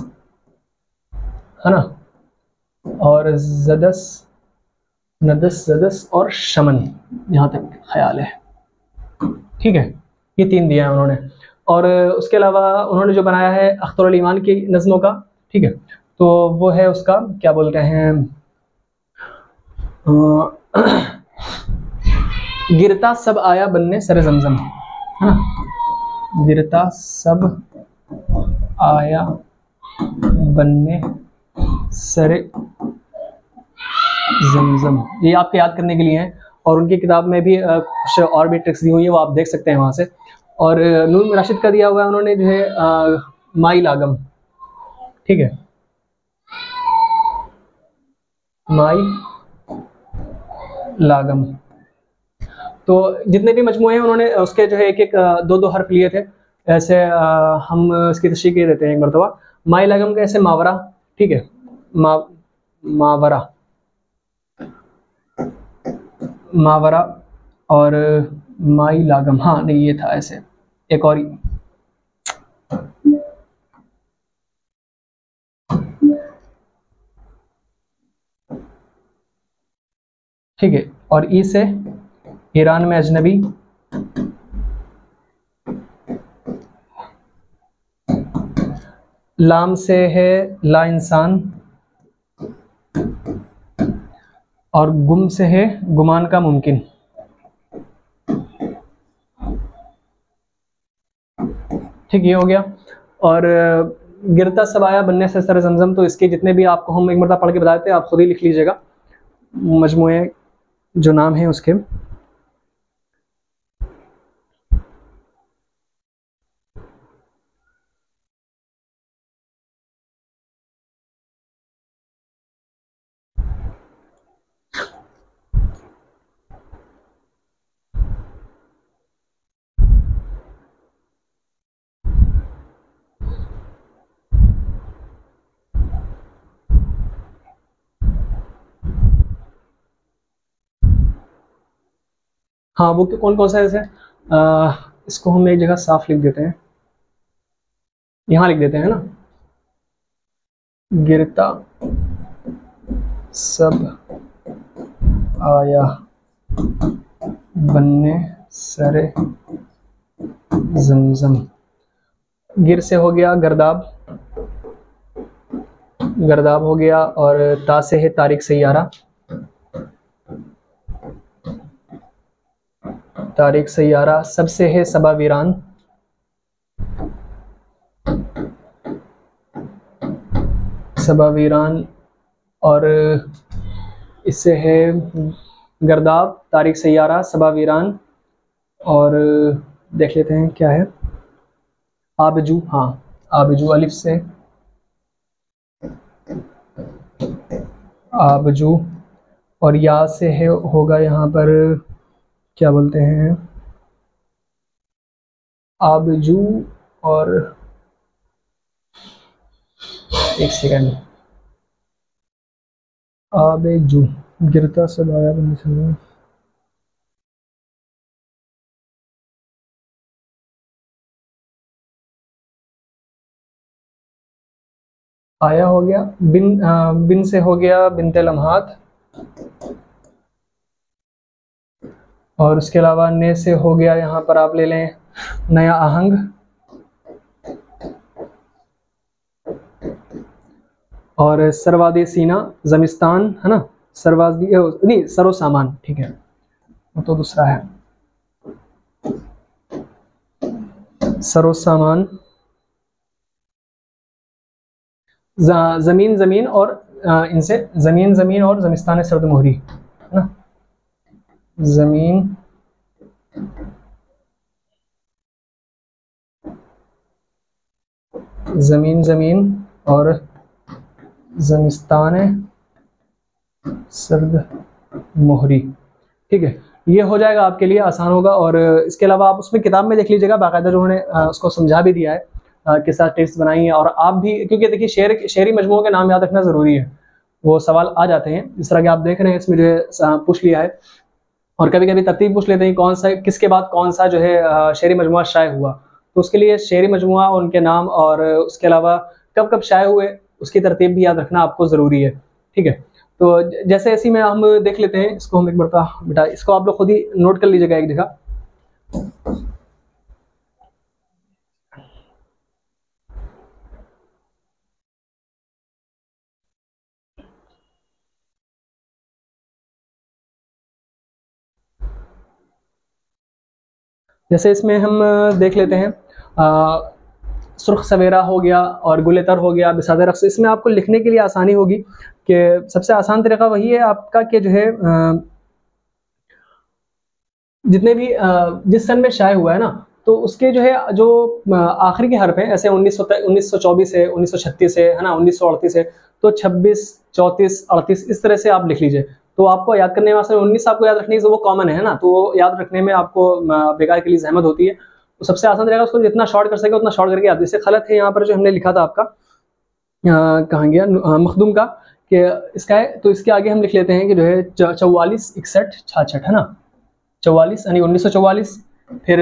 है ना, और जदस, नदस जदस और शमन, यहाँ तक ख्याल है, ठीक है, ये तीन दिया है उन्होंने। और उसके अलावा उन्होंने जो बनाया है अख्तरुल ईमान की नज़्मों का, ठीक है, तो वो है उसका क्या बोलते हैं, गिरता सब आया बनने सरे जमजम, है ना, गिरता सब आया बनने सरे जमजम, ये आपके याद करने के लिए हैं। और उनकी किताब में भी कुछ और भी ट्रिक्स दी हुई है, वो आप देख सकते हैं वहाँ से। और नून राशिद का दिया हुआ है उन्होंने जो है माई लागम, ठीक है, माई लागम। तो जितने भी मजमूए हैं उन्होंने उसके जो है एक एक दो दो हर्फ लिए थे, ऐसे हम इसकी तशरीह कर देते हैं एक मरतबा। माई लागम का ऐसे मावरा, ठीक है, मावरा, मावरा, और माई लागम, हाँ नहीं ये था ऐसे, एक और ठीक है। और ई से ईरान में अजनबी, लाम से है ला इंसान, और गुम से है गुमान का मुमकिन, ठीक ये हो गया। और गिरता सबाया बनने से सर जमजम, तो इसके जितने भी आपको हम एक मरतबा पढ़ के बताते हैं, आप खुद ही लिख लीजिएगा मजमूए जो नाम है उसके। हाँ वो कौन कौन सा है, जैसे इसको हम एक जगह साफ लिख देते हैं, यहाँ लिख देते हैं ना, गिरता सब आया बनने सरे जमजम। गिर से हो गया गर्दाब, गर्दाब हो गया, और ता से है तारिक सैयारा, तारिक सैयारा। सबसे है सबा वीरान, सबा वीरान, और इससे है गर्दाब, तारिक सैयारा, सबा वीरान, और देख लेते हैं क्या है, आबजू। हाँ, आबजू अलिफ से, आबजू, और या से है होगा यहाँ पर क्या बोलते हैं, आबजू, और एक सेकंड, आबजू, गिरता सदाया बनी चल, आया हो गया, बिन से हो गया बिनते लम्हात, और उसके अलावा ने से हो गया यहाँ पर आप ले लें नया आहंग, और सरवादे सीना जमिस्तान है ना, सरवादी नहीं सरो सामान, ठीक है वो तो दूसरा है, सरो सामान, जमीन जमीन, और इनसे जमीन जमीन और जमिस्तान सर्द मोहरी है ना, जमीन जमीन जमीन और जमिस्तान सर्द मोहरी, ठीक है। ये हो जाएगा आपके लिए, आसान होगा। और इसके अलावा आप उसमें किताब में देख लीजिएगा, बाकायदा जो उन्होंने उसको समझा भी दिया है किस तरह टेस्ट बनाई है। और आप भी, क्योंकि देखिए शेरी मजमूओं के नाम याद रखना ज़रूरी है, वो सवाल आ जाते हैं इस तरह के, आप देख रहे हैं इसमें जो है पूछ लिया है। और कभी कभी तरतीब पूछ लेते हैं कौन सा किसके बाद कौन सा जो है शेरी मजमुआ शाये हुआ, तो उसके लिए शेरी मजमुआ उनके नाम और उसके अलावा कब कब शाये हुए उसकी तरतीब भी याद रखना आपको ज़रूरी है, ठीक है। तो जैसे ऐसी में हम देख लेते हैं इसको, हम एक बार बेटा इसको आप लोग खुद ही नोट कर लीजिएगा एक जगह। जैसे इसमें हम देख लेते हैं सुर्ख सवेरा हो गया और गुलेतर हो गया, बिसाद रक्स, इसमें आपको लिखने के लिए आसानी होगी कि सबसे आसान तरीका वही है आपका कि जो है जितने भी जिस सन में शाये हुआ है ना, तो उसके जो है जो आखिरी के हर्फ हैं, ऐसे 1924 है, 1936 है ना, 1938 है, तो 26, 34, 38 इस तरह से आप लिख लीजिए। तो आपको याद करने में आसान, 19 आपको याद रखने की वो कॉमन है ना, तो वो याद रखने में आपको बेकार के लिए जहमत होती है। तो सबसे आसान रहेगा उसको जितना शॉर्ट कर सके उतना शॉर्ट करके याद। जैसे खलत है यहाँ पर जो हमने लिखा था आपका, कहाँ गया, मखदूम का, कि इसका है, तो इसके आगे हम लिख लेते हैं कि जो है 44, 61, 66 है ना, 44 यानी 1944, फिर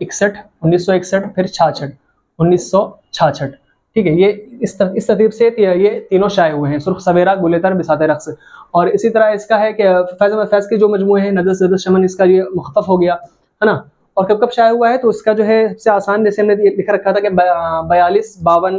61, 1961, फिर 66, 1966, ठीक है। ये इस तरतीब से ये तीनों शाये हुए हैं, सुर्ख सवेरा, गुलेतर, बिसात रक्स। और इसी तरह इसका है कि फैज़ के जो मजमूए हैं, नजर ज़द शमन, इसका ये मुख्तफ हो गया है ना। और कब कब शाये हुआ है, तो इसका जो है सबसे आसान, जैसे हमने लिख रखा था कि 42, 52,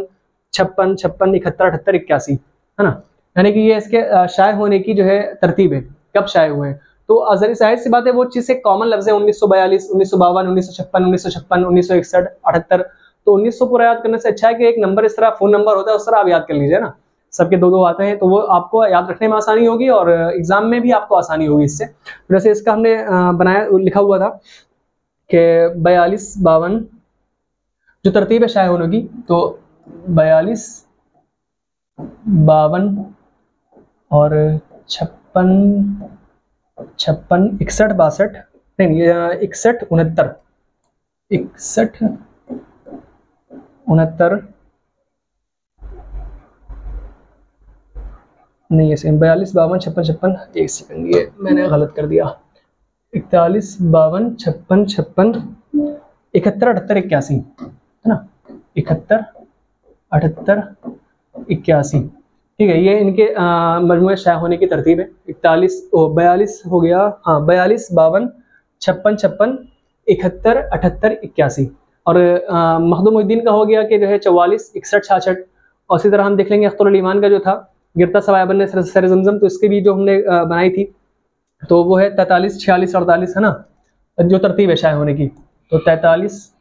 56, 56, 71, 78, 81 है ना, यानी कि ये इसके शाये होने की जो है तरतीब है, कब शाये हुए हैं। तो अजरी जाहिर सी बात है वो चीज़ से कॉमन लफ्ज़ है, 1942, 1952, 1956, 1956, 1961, 78, तो 1900 पूरा याद करने से अच्छा है कि एक नंबर इस तरह फोन नंबर होता है उस तरह आप याद कर लीजिए ना, सबके दो दो आते हैं, तो वो आपको याद रखने में आसानी होगी और एग्जाम में भी आपको आसानी होगी इससे। वैसे इसका हमने बनाया लिखा हुआ था कि 42, 52 जो तरतीब है शाये होने की, तो 42, 52 और 56, 56, 61, 62, नहीं 61, 69, 61, 69 नहीं, ऐसे 42, 52, 56, 56, एक सेकंड ये मैंने गलत कर दिया, 41, 52, 56, 56, 71, 78, 81 है ना, 71, 78, 81, ठीक है। ये इनके मजमूए शाये होने की तरतीब है। 42 हो गया, हाँ 42, 52, 56, 56, 71, 78, 81, और मखदूमुद्दीन का हो गया कि जो है 44, 61, 66। और इसी तरह हम देख लेंगे अख्तरुल ईमान का जो था, गिरता सवाया बनने सर जमजम, तो इसकी भी जो हमने बनाई थी, तो वो है 43, 46, 48 है ना, जो तरतीब है शाये होने की, तो 43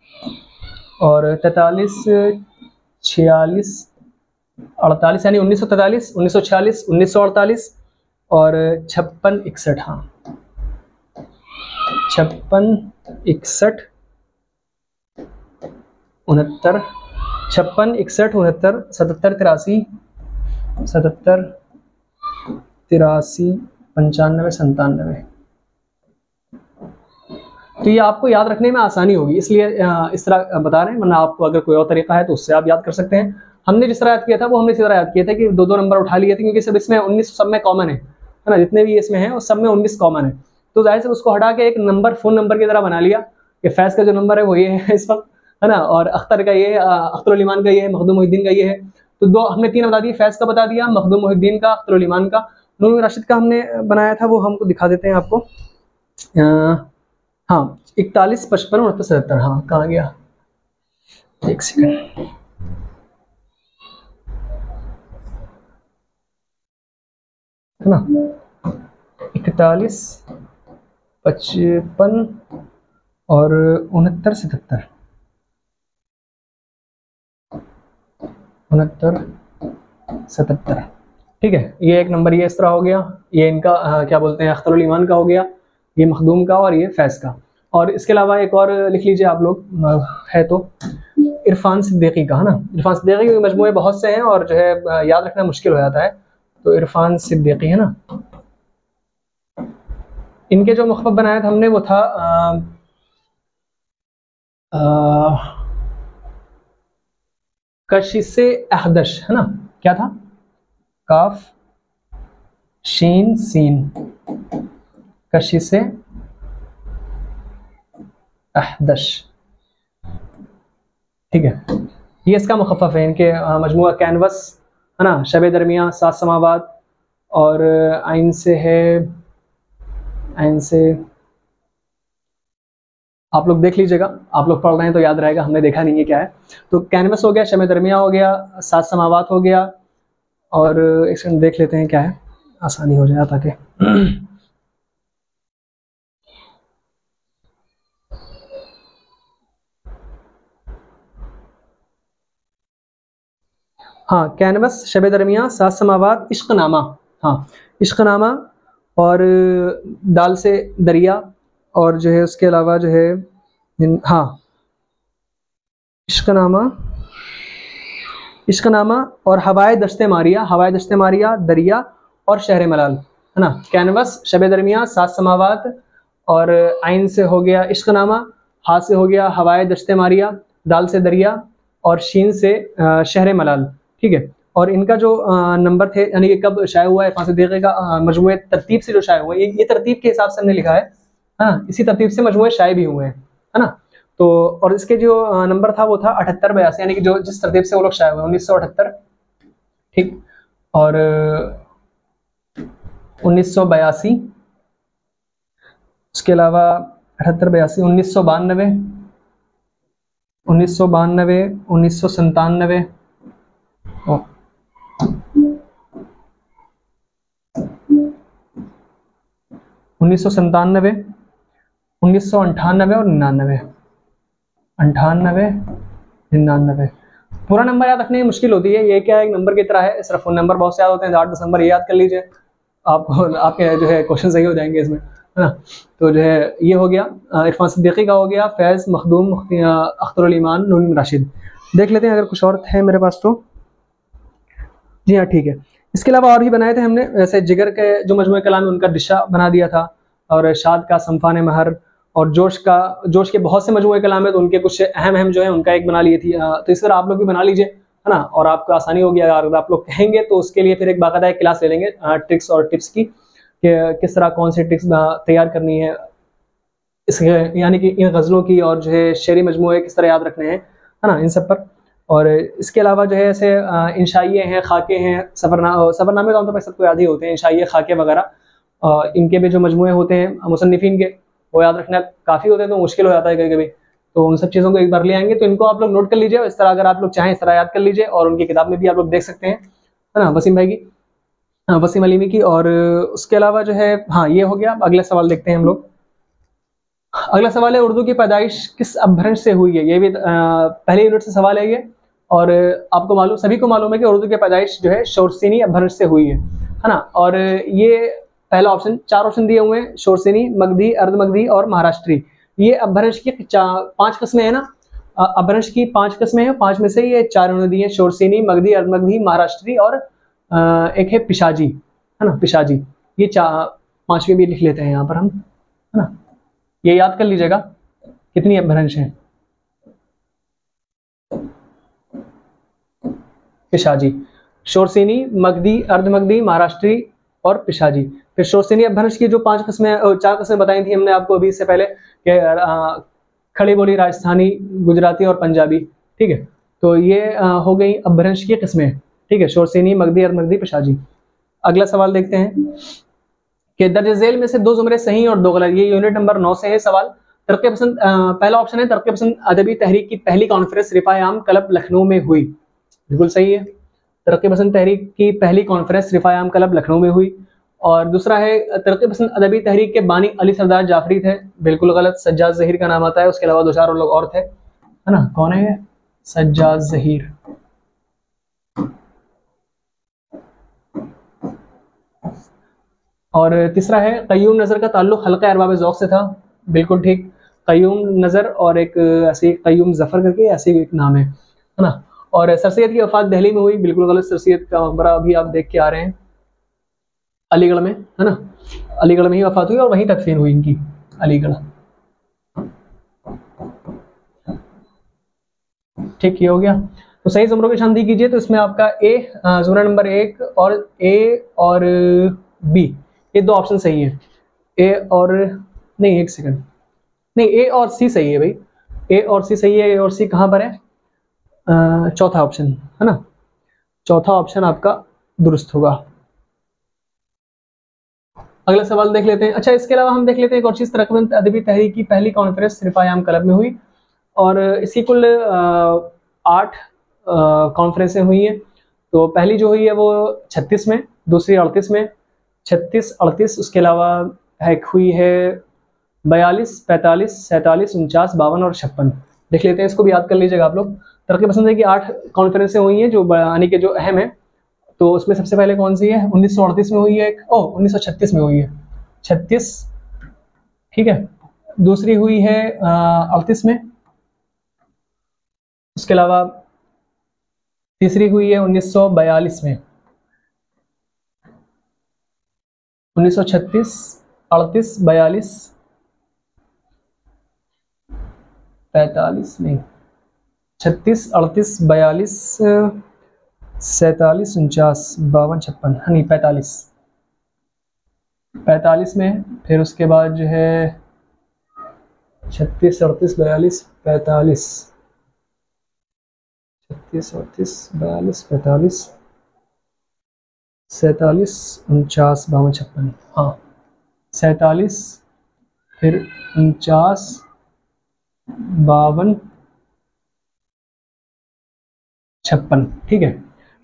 और 43, 46, 48, यानी 1943, 1946, 1948 और 56, 61, हाँ 56 61 69 56 61 69 77 83 77 83 95 97। तो ये आपको याद रखने में आसानी होगी, इसलिए इस तरह बता रहे हैं, वरना आपको अगर कोई और तरीका है तो उससे आप याद कर सकते हैं। हमने जिस तरह याद किया था वो हमने इसी तरह याद किया था कि दो दो नंबर उठा लिए थे, क्योंकि सब इसमें 19 सब में कॉमन है ना, जितने भी इसमें हैं उस सब में 19 कॉमन है। तो जाहिर से उसको हटा के एक नंबर फोन नंबर की तरह बना लिया कि फैज़ का जो नंबर है वो ये है इस वक्त, है ना, और अख्तर का ये, अख्तरुल ईमान का ये है, मखदूम मोहिद्दीन का ये है। तो दो हमने तीन बता दिए, फैज़ का बता दिया, मखदूम मोहिद्दीन का, अख्तरुल ईमान का। नूर राशिद का हमने बनाया था, वो हमको दिखा देते हैं आपको। हाँ 41 55 69 77। हाँ कहाँ गया, एक सेकंड। है ना, 41 55 और 69 77। 69 77, ठीक है। ये एक नंबर ये इस तरह हो गया, ये इनका क्या बोलते हैं, अख्तरुल ईमान का हो गया, ये मखदूम का, और ये फैज़ का। और इसके अलावा एक और लिख लीजिए आप लोग, है तो इरफान सिद्दीकी का, है ना। इरफान सिद्दीकी के मजमूए बहुत से हैं और जो है याद रखना मुश्किल हो जाता है। तो इरफान सिद्दीकी, है ना, इनके जो मुखफ़फ़ बनाया था हमने वो था कशिसे अहदश, है ना, क्या था, काफ शीन सीन, कशिसे अहदश, ठीक है। ये इसका मुखफ़फ़ है। इनके मजमूआ कैनवस, है ना, शब दरमियाँ, सात समावात, और आइन से है, आइन से आप लोग देख लीजिएगा, आप लोग पढ़ रहे हैं तो याद रहेगा, हमने देखा नहीं है क्या है। तो कैनवस हो गया, शब दरमियाँ हो गया, सात समावात हो गया, और एक सेकंड देख लेते हैं क्या है, आसानी हो जाए ताकि हाँ कैनवस, शब दरमियाँ, सात समावात, इश्क़नामा, हाँ इश्क़नामा, और दाल से दरिया, और जो है उसके अलावा जो है हाँ इश्क़नामा, इश्क़नामा और हवाए दश्ते मारिया, हवाए दश्ते मारिया, दरिया और शहर मलाल, है ना। कैनवस, शब दरमियाँ, सात समावात, और आइन से हो गया इश्क़नामा, हा से हो गया हवाए दश्ते मारिया, दाल से दरिया, और शीन से शहर मलाल, ठीक है। और इनका जो नंबर थे, यानी कि कब शाये हुआ है इरफान सिद्दीकी का मजमूए तरतीब से जो शाये हुआ है, ये तरतीब के हिसाब से हमने लिखा है, हाँ इसी तरतीब से मजमूए शाये भी हुए हैं, है ना। तो और इसके जो नंबर था वो था 78 82, यानी कि जो जिस तरतीब से वो लोग शाये हुए 1978, ठीक, और 1982, उसके अलावा 78 82, 1992, 1992, 1997, 1997, 1998 और 99, 98 99। पूरा नंबर याद रखने में मुश्किल होती है, ये क्या एक नंबर की तरह है, सिर्फ नंबर बहुत से याद होते हैं, 8-10 नंबर ये याद कर लीजिए, आपको आपके जो है क्वेश्चन सही हो जाएंगे इसमें, है ना। तो जो है ये हो गया, इरफान सिद्दीकी का हो गया, फैज़, मखदूम, अख्तरुल ईमान, नूर राशिद। देख लेते हैं अगर कुछ और है मेरे पास तो। जी हाँ ठीक है। इसके अलावा और भी बनाए थे हमने, वैसे जिगर के जो मजमूए कलाम है उनका दिशा बना दिया था, और शाद का संफान महर, और जोश का, जोश के बहुत से मजमूए कलाम है तो उनके कुछ अहम जो है उनका एक बना लिए थी। तो इस तरह आप लोग भी बना लीजिए, है ना, और आपको आसानी होगी। अगर आप लोग कहेंगे तो उसके लिए फिर एक बाकायदा एक क्लास ले लेंगे ट्रिक्स और टिप्स की, कि किस तरह कौन सी ट्रिक्स तैयार करनी है इसके, यानी कि इन गज़लों की, और जो है शेरी मजमूए किस तरह याद रखने हैं, है ना, इन सब पर। और इसके अलावा जो है ऐसे इंशाइये हैं, खाके हैं, सफ़रनामे तो आमतौर पर सबको याद ही होते हैं, इंशाइये, खाके वगैरह, इनके भी जो मजमूए होते हैं मुसन्निफ़ीन के, वो याद रखना काफ़ी होते हैं, तो मुश्किल हो जाता है कभी कभी। तो उन सब चीज़ों को एक बार ले आएंगे, तो इनको आप लोग नोट कर लीजिए, इस तरह अगर आप लोग चाहें इस तरह याद कर लीजिए, और उनकी किताब में भी आप लोग देख सकते हैं, है ना, वसीम भाई की, वसीम अलीमी की। और उसके अलावा जो है, हाँ ये हो गया। अगला सवाल देखते हैं हम लोग। अगला सवाल है, उर्दू की पैदाइश किस अपभ्रंश से हुई है? ये भी पहले यूनिट से सवाल है ये, और आपको मालूम, सभी को मालूम है कि उर्दू की पैदाइश जो है शोरसीनी अपभ्रंश से हुई है ना। और ये पहला ऑप्शन, 4 ऑप्शन दिए हुए हैं, शोरसेनी, मगधी, अर्धमगधी और महाराष्ट्री। ये अपभ्रंश की 5 किस्में है ना, अपभ्रंश की 5 किस्में हैं, 5 में से ये 4 उन्होंने दिए, शोरसेनी, मगधी, अर्धमगधी, महाराष्ट्री और एक है पिशाजी, है ना, पिशाजी। ये 5वें भी लिख लेते हैं यहाँ पर हम, है ना, ये याद कर लीजिएगा कितनी अपभ्रंश है। पिशाजी, शोरसेनी, मगधी, अर्धमगधी, महाराष्ट्री और पिशाजी। फिर शोरसेनी अपभ्रंश की जो 4 किस्में बताई थी हमने आपको अभी इससे पहले, कि खड़ी बोली, राजस्थानी, गुजराती और पंजाबी, ठीक है। तो ये हो गई अपभ्रंश की किस्में, ठीक है, शोरसेनी, मगधी, अर्धमगधी, पिशाजी। अगला सवाल देखते हैं कि दर्ज झेल में से 2 जुमले सही और 2 गलत। ये यूनिट नंबर 9 से है सवाल। तरक्की पसंद, पहला ऑप्शन है, तरक्की पसंद अदबी तहरीक की पहली कॉन्फ्रेंस रिफायाम क्लब लखनऊ में हुई, बिल्कुल सही है। तरक्की पसंद तहरीक की पहली कॉन्फ्रेंस रिफायाम क्लब लखनऊ में हुई। और दूसरा है, तरक्की पसंद अदबी तहरीक के बानी अली सरदार जाफरी थे, बिल्कुल गलत, सज्जाद जहीर का नाम आता है, उसके अलावा 2-4 लोग और थे, है ना। कौन है ये? सज्जाद जहीर। और तीसरा है, कय्यूम नजर का ताल्लुक हल्का अरबाब ज़ौक़ से था, बिल्कुल ठीक, कय्यूम नजर और एक ऐसे कय्यूम जफर करके ऐसे एक नाम है ना। और सर सैयद की वफात दिल्ली में हुई, बिल्कुल गलत, सर सैयद का मकबरा अभी आप देख के आ रहे हैं अलीगढ़ में, है ना, अलीगढ़ में ही वफात हुई और वहीं तदफीन हुई इनकी, अलीगढ़, ठीक, ये हो गया। तो सही जुमरों की शांति कीजिए, तो इसमें आपका ए, जुमरा नंबर 1 और ए और बी, ये 2 ऑप्शन सही है। ए और नहीं, 1 सेकंड, नहीं, ए और सी सही है भाई, ए और सी सही है। ए और सी कहाँ पर है? चौथा ऑप्शन, है ना, चौथा ऑप्शन आपका दुरुस्त होगा। अगला सवाल देख लेते हैं। अच्छा, इसके अलावा हम देख लेते हैं एक और चीज, तरक्की अदबी तहरीक की पहली कॉन्फ्रेंस रिफायाम क्लब में हुई और इसकी कुल 8 कॉन्फ्रेंसें हुई हैं। तो पहली जो हुई है वो 36 में, दूसरी 38 में, 36, 38, उसके अलावा एक हुई है 42, 45, 47, 49, 52 और 56। देख लेते हैं, इसको भी याद कर लीजिएगा आप लोग। तरक्की पसंद है कि 8 कॉन्फ्रेंसें हुई हैं जो यानी कि जो अहम है। तो उसमें सबसे पहले कौन सी है? 1938 में हुई है, 1936 में हुई है, 36, ठीक है। दूसरी हुई है 38 में, उसके अलावा तीसरी हुई है 1942 में, 1936, 38, 42, 45 नहीं, 36, 38, 42, 47, 49, 52, 56, नहीं 45 में। फिर उसके बाद जो है 36, 38, 42, 45, 36, 38, 42, 45, 47, 49, 52, 56, हाँ 47, फिर 49, 52, 56, ठीक है।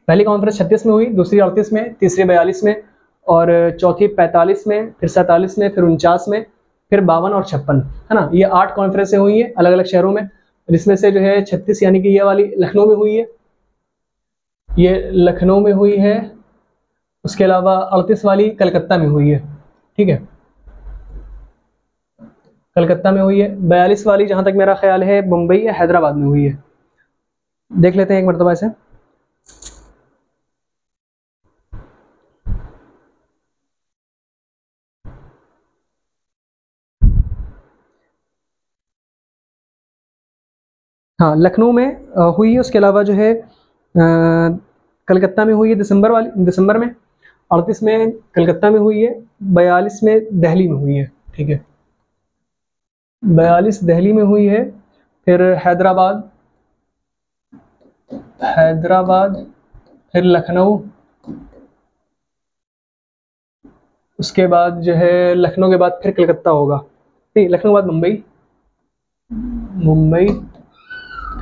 पहली कॉन्फ्रेंस 36 में हुई, दूसरी 38 में, तीसरी 42 में और चौथी 45 में, फिर 47 में, फिर 49 में, फिर 52 और 56, है ना। ये 8 कॉन्फ्रेंसें हुई है अलग अलग शहरों में, जिसमें से जो है 36 यानी कि ये वाली लखनऊ में हुई है, ये लखनऊ में हुई है। उसके अलावा 38 वाली कलकत्ता में हुई है, ठीक है, कलकत्ता में हुई है। 42 वाली जहां तक मेरा ख्याल है मुंबई या हैदराबाद में हुई है। देख लेते हैं एक मरतबा इसे। हाँ, लखनऊ में हुई है, उसके अलावा जो है कलकत्ता में हुई है दिसंबर में, 38 में कलकत्ता में हुई है, 42 में दिल्ली में हुई है, ठीक है, 42 दिल्ली में हुई है। फिर हैदराबाद, फिर लखनऊ, उसके बाद जो है लखनऊ के बाद फिर कलकत्ता होगा, नहीं लखनऊ के बाद मुंबई,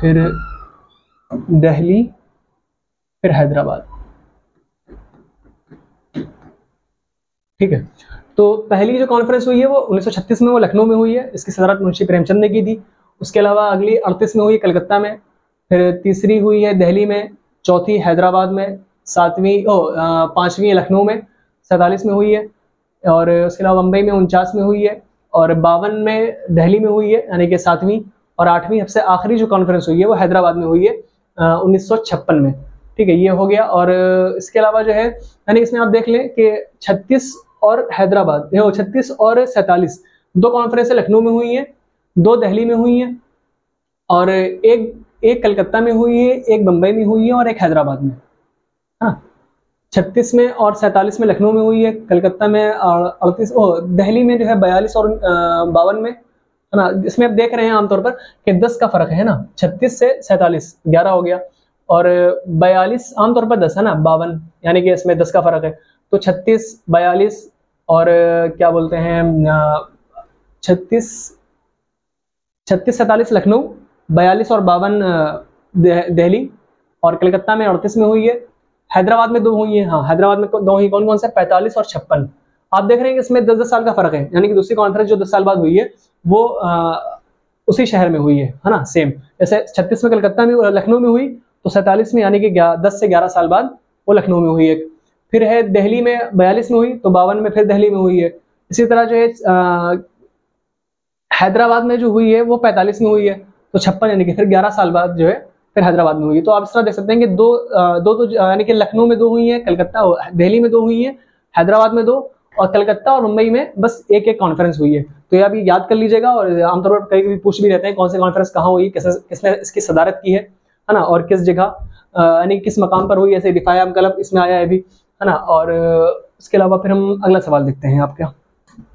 फिर दिल्ली, फिर हैदराबाद, ठीक है। तो पहली जो कॉन्फ्रेंस हुई है वो 1936 में, वो लखनऊ में हुई है, इसकी सदारत मुंशी प्रेमचंद ने की थी। उसके अलावा अगली 38 में हुई कलकत्ता में, फिर तीसरी हुई है दिल्ली में, चौथी हैदराबाद में, पांचवी लखनऊ में, 47 में हुई है, और उसके अलावा मुंबई में 49 में हुई है, और 52 में दिल्ली में हुई है, यानी कि 7वीं, और 8वीं सबसे आखिरी जो कॉन्फ्रेंस हुई है वो हैदराबाद में हुई है 1956 में। ठीक है, ये हो गया। और इसके अलावा जो है, यानी इसमें आप देख लें कि 36 और हैदराबाद, 36 और 47 दो कॉन्फ्रेंस लखनऊ में हुई है, 2 दिल्ली में हुई है, और एक कलकत्ता में हुई है, एक बम्बई में हुई है, और एक हैदराबाद में। हाँ, 36 में और 47 में लखनऊ में हुई है, कलकत्ता में 38, दिल्ली में जो है 42 और 52 में, है ना। इसमें आप देख रहे हैं आमतौर पर कि 10 का फर्क है ना, 36 से 47 11 हो गया, और 42 आमतौर पर 10 है ना, 52, यानी कि इसमें 10 का फर्क है। तो 36 42 और क्या बोलते हैं 36 47 लखनऊ, 42 और 52 दिल्ली, और कलकत्ता में 38 में हुई है, हैदराबाद में 2 हुई है। हाँ, हैदराबाद में 2 हुई, कौन कौन से, 45 और 56। आप देख रहे हैं कि इसमें 10-10 साल का फर्क है, यानी कि दूसरी कॉन्फ्रेंस जो 10 साल बाद हुई है वो उसी शहर में हुई है ना, सेम। जैसे 36 में कलकत्ता में लखनऊ में हुई, तो 47 में यानी कि 10 से 11 साल बाद वो लखनऊ में हुई है। फिर है दिल्ली में 42 में हुई, तो 52 में फिर दिल्ली में हुई है। इसी तरह जो है हैदराबाद में जो हुई है वो 45 में हुई है, तो 56 यानी कि फिर 11 साल बाद जो है फिर हैदराबाद में हुई है। तो आप इस तरह देख सकते हैं कि दो यानी कि लखनऊ में 2 हुई है, कलकत्ता दिल्ली में 2 हुई है, हैदराबाद में 2, और कलकत्ता और मुंबई में बस एक कॉन्फ्रेंस हुई है। तो ये आप याद कर लीजिएगा। और आमतौर पर कभी पूछ भी रहते हैं कौन सी कॉन्फ्रेंस कहाँ हुई, किसने इसकी सदारत की है ना, और किस जगह, यानी किस मकाम पर हुई, ऐसे रिफाया कलब इसमें आया है भी, है ना। और इसके अलावा फिर हम अगला सवाल देखते हैं आपका,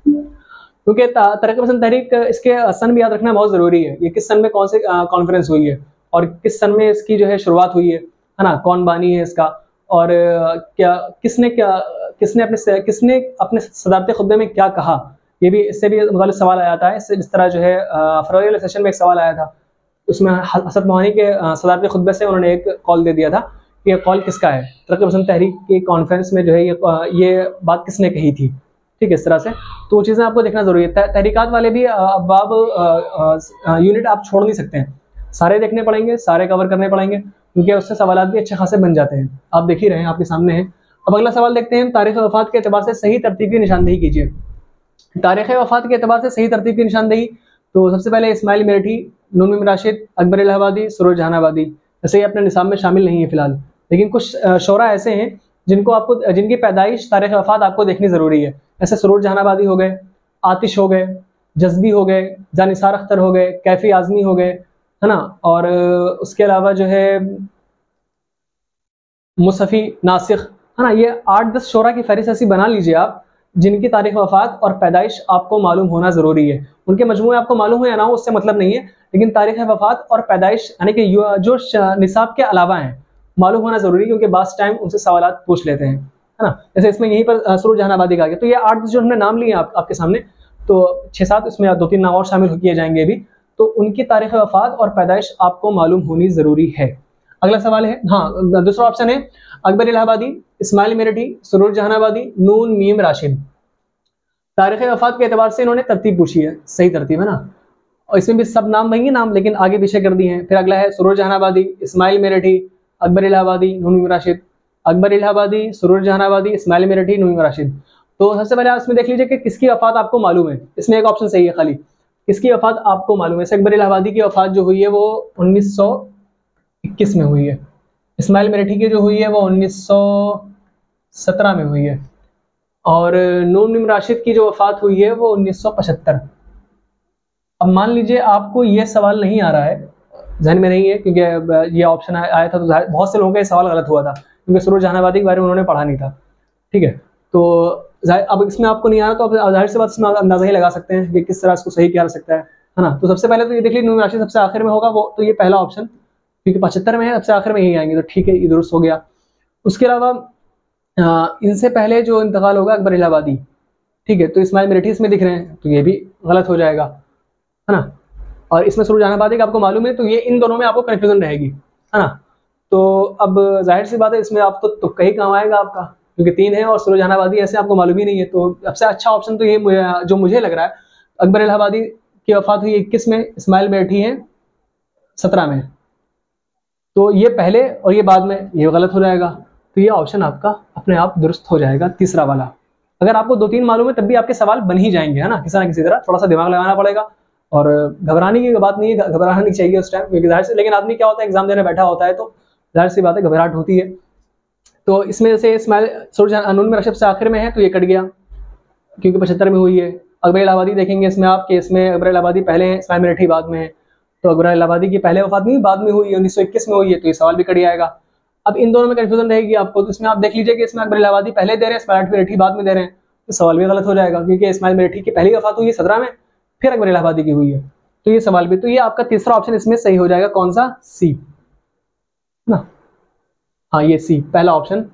क्योंकि तरक्की पसंद तहरीक इसके सन भी याद रखना बहुत जरूरी है। ये किस सन में कौन से कॉन्फ्रेंस हुई है, और किस सन में इसकी जो है शुरुआत हुई है ना, कौन बानी है इसका, और किसने अपने सदारती खुतबे में क्या कहा, ये भी इससे भी मुताल्लिक़ सवाल आया था। इससे इस तरह जो है फरवरी वाले सेशन में एक सवाल आया था, उसमें हसरत मोहानी के सदारती खुतबे से उन्होंने एक कॉल दे दिया था कि कॉल किसका है, तरक्की पसंद तहरीक की कॉन्फ्रेंस में जो है ये बात किसने कही थी। ठीक है, इस तरह से तो वो चीज़ें आपको देखना जरूरी है। तहरीकात वाले भी अबाब यूनिट आप छोड़ नहीं सकते हैं, सारे देखने पड़ेंगे, सारे कवर करने पड़ेंगे, क्योंकि उससे सवाल भी अच्छे खासे बन जाते हैं। आप देख ही रहे हैं, आपके सामने हैं। अब अगला सवाल देखते हैं, तारीख़ वफ़ात के एतबार से सही तरतीब की निशानदेही कीजिए। तारीख़ वफ़ात के एतबार से सही तरतीब की निशानदेही, तो सबसे पहले इस्माइल मेरठी, नून मीम राशिद, अकबर इलाहाबादी, सरूर जहानाबादी। जैसे ये अपने निसाब में शामिल नहीं है फिलहाल, लेकिन कुछ शोरा ऐसे हैं जिनकी पैदाइश तारीख़ वफ़ात आपको देखनी ज़रूरी है। जैसे सरूर जहानाबादी हो गए, आतिश हो गए, जज्बी हो गए, जानिसार अख्तर हो गए, कैफी आज़मी हो गए, है ना। और उसके अलावा जो है मुसफ़ी नासिख, है ना। ये 8-10 शोरा की फहरिस्त ऐसी बना लीजिए आप, जिनकी तारीख़ वफ़ात और पैदाइश आपको मालूम होना ज़रूरी है। उनके मजमूए आपको मालूम हो या ना हो उससे मतलब नहीं है, लेकिन तारीख़ वफ़ात और पैदाइश यानी कि जो निसाब के अलावा हैं मालूम होना ज़रूरी है, क्योंकि बास टाइम उनसे सवालात पूछ लेते हैं, है ना। जैसे इसमें यहीं पर सरूर जहानाबादी का आ गया। तो ये 8-10 जो हमने नाम लिए आपके सामने, तो 6-7 इसमें 2-3 नाम और शामिल किए जाएंगे अभी। तो उनकी तारीख़ वफ़ात और पैदाइश आपको मालूम होनी ज़रूरी है। अगला सवाल है, हाँ, दूसरा ऑप्शन है अकबर इलाहाबादी, इस्माइल मेरठी, सरूर जहानाबादी, नून मीम राशिद। तारीख़ वफ़ात के एतबार से इन्होंने तरतीब पूछी है, सही तरतीब है ना, और इसमें भी सब नाम वही नाम लेकिन आगे पीछे कर दिए हैं। फिर अगला है सरूर जहानाबादी, इस्माइल मेरठी, अकबर इलाहाबादी, नून मीम राशिद। अकबर इलाहाबादी, सरूर जहानाबादी, इस्माइल मेरठी, नून मीम राशिद। तो सबसे पहले आप इसमें देख लीजिए कि किसकी वफ़ात आपको मालूम है। इसमें एक ऑप्शन सही है खाली, किसकी वफ़ात आपको मालूम है। अकबर इलाहाबादी की वफ़ात जो हुई है वो 1921 में हुई है। इस्माइल मेरठी की जो हुई है वो 1917 में हुई है, और नून मीम राशिद की जो वफ़ात हुई है वो 1975। अब मान लीजिए आपको ये सवाल नहीं आ रहा है, जहन में नहीं है, क्योंकि ये ऑप्शन आया था तो बहुत से लोगों का ये सवाल गलत हुआ था, क्योंकि सरूर जहानाबादी के बारे में उन्होंने पढ़ा नहीं था। ठीक है, तो अब इसमें आपको नहीं आ रहा, तो आप जाहिर सी बात इसमें अंदाजा ही लगा सकते हैं कि किस तरह इसको सही किया जा सकता है ना। तो सबसे पहले तो ये देख लीजिए, नून राशिद सबसे आखिर में होगा, वो तो ये पहला ऑप्शन, क्योंकि 75 में है, सबसे आखिर में यही आएंगे, तो ठीक है, ये दुरुस्त हो गया। उसके अलावा इनसे पहले जो इंतकाल होगा अकबर इलाहाबादी, ठीक है, तो इस्माइल मेरठी इसमें दिख रहे हैं, तो ये भी गलत हो जाएगा, है ना। और इसमें सरूर जहानाबादी का आपको मालूम है, तो ये इन दोनों में आपको कन्फ्यूजन रहेगी, है ना। तो अब जाहिर सी बात है, इसमें आपको तो कहीं काम आएगा आपका, क्योंकि 3 है और सरूर जहानाबादी ऐसे आपको मालूम ही नहीं है। तो सबसे अच्छा ऑप्शन तो ये जो मुझे लग रहा है, अकबर इलाहाबादी की वफ़ात हुई 21 में, इस्माइल मेरठी है 17 में, तो ये पहले और ये बाद में, ये गलत हो जाएगा। तो ये ऑप्शन आपका अपने आप दुरुस्त हो जाएगा, तीसरा वाला। अगर आपको 2-3 मालूम है तब भी आपके सवाल बन ही जाएंगे, है ना, किसी ना किसी तरह। थोड़ा सा दिमाग लगाना पड़ेगा और घबराने की बात नहीं है, घबराना नहीं चाहिए उस टाइम, क्योंकि जाहिर से, लेकिन आदमी क्या होता है एग्जाम देने बैठा होता है तो जाहिर सी बात है घबराहट होती है। तो इसमें से इस्माइल सूरज अनून में रशब से आखिर में है तो ये कट गया क्योंकि 75 में हुई है। अकबर इलाहाबादी देखेंगे इसमें आप कि इसमें अकबर इलाहाबादी पहले हैं, इस्माइल मिलिट्री बाद में है, तो अकबर इलाहाबादी की पहले वफात नहीं बाद में हुई है, 1921 में हुई है, तो ये सवाल भी कट जाएगा। अब इन दोनों में कंफ्यूजन रहेगी आपको, तो इसमें आप देख लीजिए कि इसमें अकबर इलाहाबादी पहले दे रहे हैं, इस्माइल मिलिट्री बाद में दे रहे हैं, तो सवाल भी गलत हो जाएगा क्योंकि इस्माइल मिलिट्री की पहली वफात हुई है 17 में, फिर अकबर इलाहाबादी की हुई है, तो ये सवाल भी, तो ये आपका तीसरा ऑप्शन इसमें सही हो जाएगा। कौन सा? सी ना, हाँ ये सी पहला ऑप्शन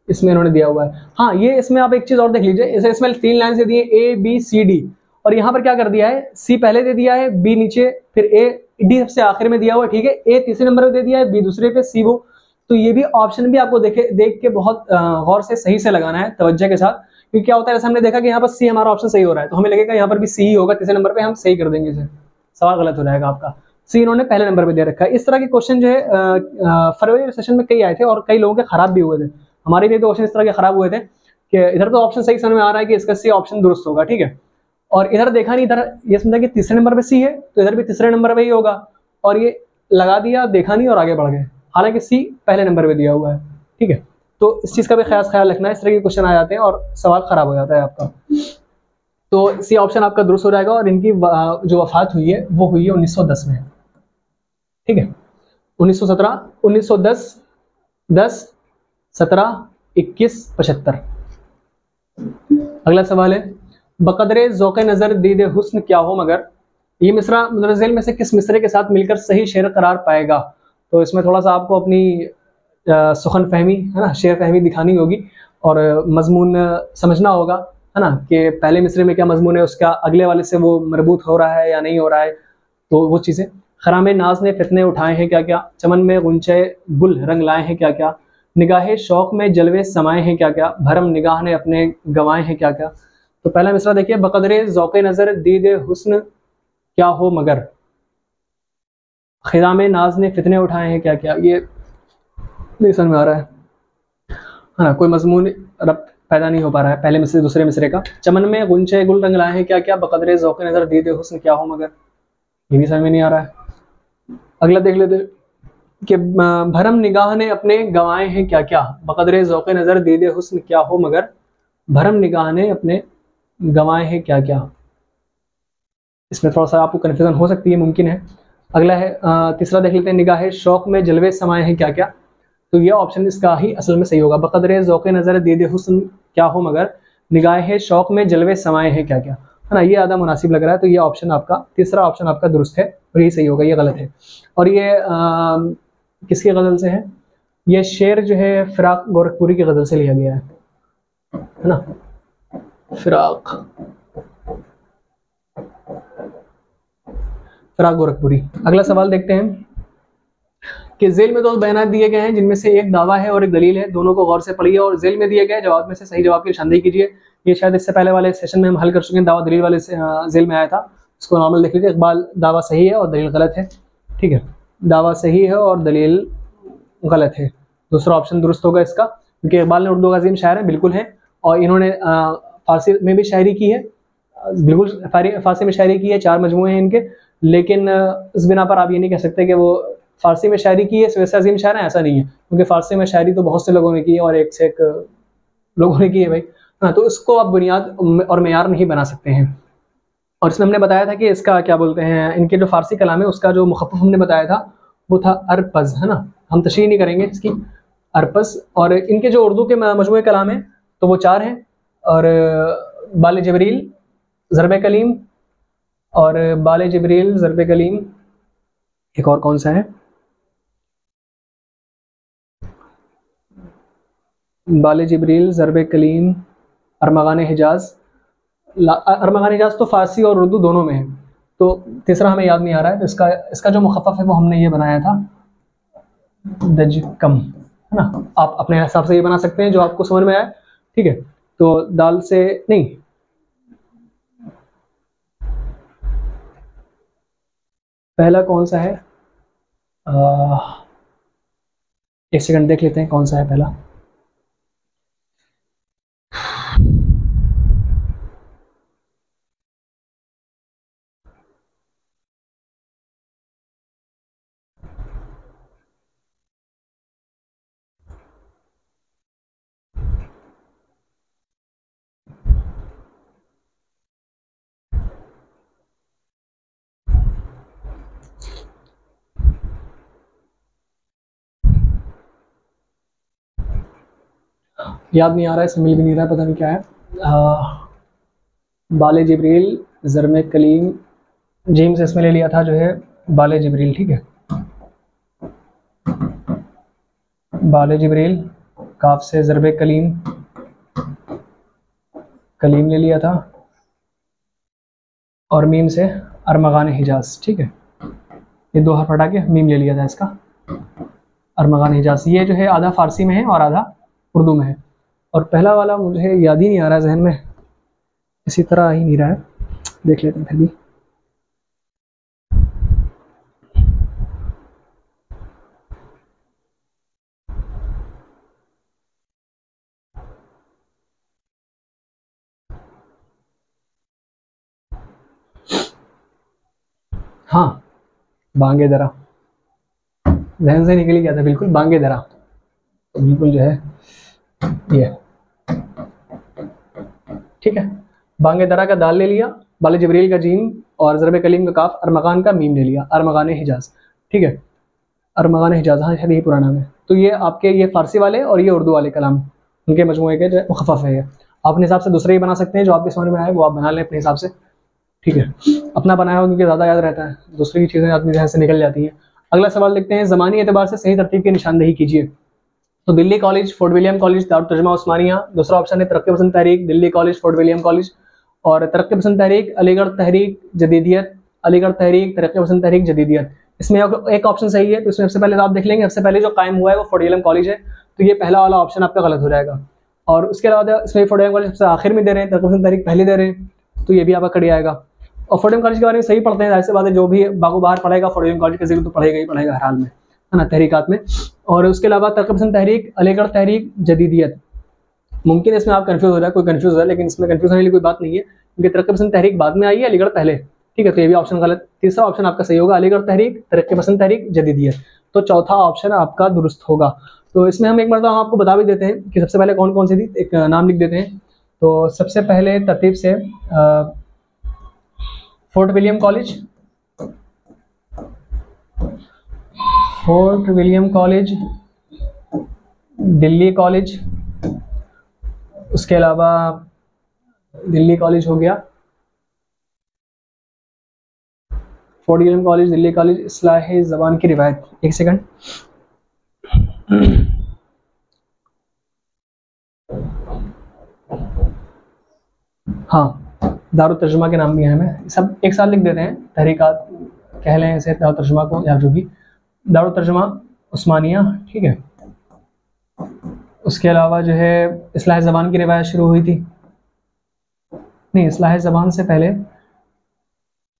इसमें इन्होंने दिया हुआ है। हाँ ये इसमें आप एक चीज और देख लीजिए, इसमें 3 लाइन से दिए ए बी सी डी, और यहाँ पर क्या कर दिया है, सी पहले दे दिया है, बी नीचे, फिर ए डी सबसे आखिर में दिया हुआ है, ठीक है, ए तीसरे नंबर पे दे दिया है, बी दूसरे पे, सी वो, तो ये भी ऑप्शन भी आपको देख के बहुत गौर से सही से लगाना है, तवज्जो के साथ, क्योंकि क्या होता है जैसे हमने देखा कि यहाँ पर सी हमारा ऑप्शन सही हो रहा है तो हमें लगेगा यहाँ पर भी सी ही होगा, तीसरे नंबर पे हम सही कर देंगे इसे, सवाल गलत हो जाएगा आपका। सी इन्होंने पहले नंबर पे दे रखा है। इस तरह के क्वेश्चन जो है फरवरी सेशन में कई आए थे और कई लोगों के खराब भी हुए थे, हमारे भी तो क्वेश्चन इस तरह के खराब हुए थे कि इधर तो ऑप्शन सही समझ में आ रहा है कि इसका सी ऑप्शन दुरुस्त होगा, ठीक है, और इधर देखा नहीं, इधर ये समझा कि तीसरे नंबर पे सी है तो इधर भी तीसरे नंबर पे ही होगा, और ये लगा दिया, देखा नहीं और आगे बढ़ गए, हालांकि सी पहले नंबर पे दिया हुआ है, ठीक है, तो इस चीज का भी खास ख्याल रखना है, इस तरह के क्वेश्चन आ जाते हैं और सवाल खराब हो जाता है आपका। तो सी ऑप्शन आपका दुरुस्त हो जाएगा, और इनकी जो वफात हुई है वो हुई है 1910 में, ठीक है, 1917, 1910, 10, 17, 21, 75। अगला सवाल है, बकदरे ज़ौक़े नज़र दीद हुस्न क्या हो मगर, ये मिसरा मुंज़िल में से किस मिसरे के साथ मिलकर सही शेर करार पाएगा। तो इसमें थोड़ा सा आपको अपनी सुखन फहमी, है ना, शेर फहमी दिखानी होगी और मजमून समझना होगा, है ना, कि पहले मिसरे में क्या मजमून है, उसका अगले वाले से वो मरबूत हो रहा है या नहीं हो रहा है, तो वो चीज़ें। खराम नाज ने फितने उठाए हैं क्या क्या, चमन में गुंचे गुल रंग लाए हैं क्या क्या, निगाहे शौक में जलवे समाए हैं क्या क्या, भरम निगाह ने अपने गंवाए हैं क्या क्या। तो पहला मिसरा देखिए, बकदरे ज़ौक़े नज़र दीद हुस्न क्या हो मगर, खिदाम नाज ने फितने उठाए हैं क्या क्या, ये नहीं समझ में आ रहा है ना, कोई मजमून रब्त पैदा नहीं हो पा रहा है पहले मिसरे दूसरे मिसरे का। चमन में गुंचे गुल रंग लाए हैं क्या क्या, बकदरे ज़ौक़े नज़र दीद हुस्न क्या हो मगर, ये भी समझ में नहीं आ रहा है। अगला देख लेते कि भरम निगाह ने अपने गंवाए हैं क्या क्या, बकदरे ज़ौक़े नज़र दीद हुस्न क्या हो मगर, भरम निगाह ने अपने गंवाए हैं क्या क्या। इसमें थोड़ा सा आपको कन्फ्यूजन हो सकती है, मुमकिन है। अगला है तीसरा देख लेते हैं, निगाह शौक में जलवे समाए हैं क्या क्या, तो यह ऑप्शन इसका ही असल में सही होगा, बकदरे ज़ौक़े नज़र दीद हुस्न क्या हो मगर, निगाह शौक में जलवे समाए हैं क्या क्या, है ना, ये ज़्यादा मुनासिब लग रहा है, तो ये ऑप्शन आपका, तीसरा ऑप्शन आपका दुरुस्त है और यही सही होगा, ये गलत है। और ये किसकी गज़ल से है, ये शेर जो है फ़िराक गोरखपुरी की गज़ल से लिया गया है ना, फ़िराक गोरखपुरी। अगला सवाल देखते हैं कि जेल में दो बयान दिए गए हैं जिनमें से एक दावा है और एक दलील है, दोनों को गौर से पढ़िए और जेल में दिए गए जवाब में से सही जवाब की निशानदेही कीजिए। ये शायद इससे पहले वाले सेशन में हम हल कर चुके हैं, दावा दलील वाले से जेल में आया था, इसको नॉर्मल देख लीजिए। इकबाल दावा सही है और दलील गलत है, ठीक है, दावा सही है और दलील गलत है, दूसरा ऑप्शन दुरुस्त होगा इसका, क्योंकि इकबाल ने उर्दू का अजीम शायर है, बिल्कुल है, और इन्होंने फारसी में भी शायरी की है, बिल्कुल फारसी में शायरी की है, 4 मजमूए हैं इनके, लेकिन इस बिना पर आप ये नहीं कह सकते कि वो फारसी में शायरी की है वैसे अजीम शायर है, ऐसा नहीं है, क्योंकि फारसी में शायरी तो बहुत से लोगों ने की है और एक से एक लोगों ने की है भाई, हाँ, तो इसको आप बुनियाद और मेयार नहीं बना सकते हैं। और इसमें हमने बताया था कि इसका क्या बोलते हैं, इनके जो फारसी कलाम है उसका जो मुखफ़फ़ हमने बताया था वो था अरपज़, है ना, हम तशरीह नहीं करेंगे इसकी, अरपज़। और इनके जो उर्दू के मजमूए कलाम हैं तो वो 4 हैं, और बाल जबरील, ज़रब कलीम, और बाल जबरील, ज़रब कलीम, एक और कौन सा है, बाल जबरील, ज़रब कलीम, अरमगान हिजाज। अरमगान हिजाज तो फारसी और उर्दू दोनों में है, तो तीसरा हमें याद नहीं आ रहा है, तो इसका जो मुखफ़फ़ है वो हमने ये बनाया था दज कम, है ना, आप अपने हिसाब से ये बना सकते हैं जो आपको समझ में आए, ठीक है। तो दाल से नहीं, पहला कौन सा है, एक सेकंड देख लेते हैं कौन सा है पहला। याद नहीं आ रहा है, इसमें मिल भी नहीं रहा है, पता नहीं क्या है। बाले जिब्रील, ज़रम कलीम, जीम से इसमें ले लिया था जो है बाले जिब्रील, ठीक है, बाले जिब्रील, काफ से ज़रब कलीम, कलीम ले लिया था, और मीम से अरमगान हिजाज, ठीक है, ये दो हर्फ हटा के मीम ले लिया था इसका, अरमगान हिजाज। ये जो है आधा फारसी में है और आधा उर्दू में है, और पहला वाला मुझे याद ही नहीं आ रहा है जहन में, इसी तरह आ ही नहीं रहा है, देख लेते हैं फिर भी। हाँ, बांगे दरा, जहन से निकल गया था बिल्कुल, बांगे दरा, तो बिल्कुल जो है ये, ठीक है, बांगे दरा का दाल ले लिया, बाले जिब्रील का जीम, और ज़रब कलीम का काफ, अरमगान का मीम ले लिया, अरमगान हिजाज, ठीक है, अरमगान हिजाज, हाँ शायद यही पुराना में। तो ये आपके ये फारसी वाले और ये उर्दू वाले कलाम, उनके मजमूए के जो मुखफ़फ़ है ये। आप अपने हिसाब से दूसरे ही बना सकते हैं, जो आपके समझ में आए वो आप बना लें अपने हिसाब से, ठीक है, अपना बनाया हुआ उनके ज़्यादा याद रहता है, दूसरी की चीज़ें आदमी जहन से निकल जाती हैं। अगला सवाल देखते हैं, ज़मानी एतबार से सही तरतीब की निशानदेही कीजिए। तो Delhi college, Fort William college, Darul Tarjuma Osmania, दूसरा ऑप्शन है तरक्की पसंद तहरीक, Delhi college, Fort William college, और तरक्की पसंद तहरीक, अलीगढ़ तहरीक जदीदियत, अलीगढ़ तहरीक, तरक्की पसंद तहरीक जदीदियत। इसमें एक ऑप्शन सही है, तो इसमें सबसे पहले तो आप देख लेंगे, सबसे पहले जो कायम हुआ है वो फोर्ट विलियम कॉलेज है, तो ये पहला वाला ऑप्शन आपका गलत हो जाएगा। और उसके अलावा इसमें फोर्ट विलियम कॉलेज सबसे आखिर में दे रहे हैं, तरक्की पसंद तहरीक पहले दे रहे हैं, तो ये भी आपका कट आएगा। और फोर्ट विलियम कॉलेज के बारे में सही पढ़ते हैं, जाहिर सी बात है, जो भी बागो बाहर पढ़ेगा फोर्ट विलियम कॉलेज का जिक्र तो पढ़ेगा ही पढ़ेगा हर हाल में, है ना, तहरीकात में। और उसके अलावा तरक्की पसंद तहरीक, अलीगढ़ तहरीक जदीदियत, मुमकिन है इसमें आप कंफ्यूज हो रहा है, कोई कंफ्यूज है, लेकिन इसमें कंफ्यूज होने की कोई बात नहीं है, क्योंकि तरक्की पसंद तहरीक बाद में आई है, अलीगढ़ पहले, ठीक है, तो ये भी ऑप्शन गलत। तीसरा ऑप्शन आपका सही होगा, अलीगढ़ तहरीक, तरक्की पसंद तहरीक जदीदियत, तो चौथा ऑप्शन आपका दुरुस्त होगा। तो इसमें हम एक बार तो आपको बता भी देते हैं कि सबसे पहले कौन कौन सी थी, एक नाम लिख देते हैं। तो सबसे पहले तरतीब से Fort William college, Fort William college, Delhi college, उसके अलावा दिल्ली कॉलेज हो गया, Fort William college, Delhi college, इस्लाह ज़बान की रिवायत, एक सेकंड, हाँ, दारुल तर्जुमा के नाम भी हैं, हमें सब एक साथ लिख देते हैं, तहरीकात कह लें इसे, दारुल तर्जुमा को, या जो भी, दारुल तर्जुमा उस्मानिया, ठीक है। उसके अलावा जो है इस्लाह ज़बान की रिवायत शुरू हुई थी, नहीं, इस्लाह ज़बान से पहले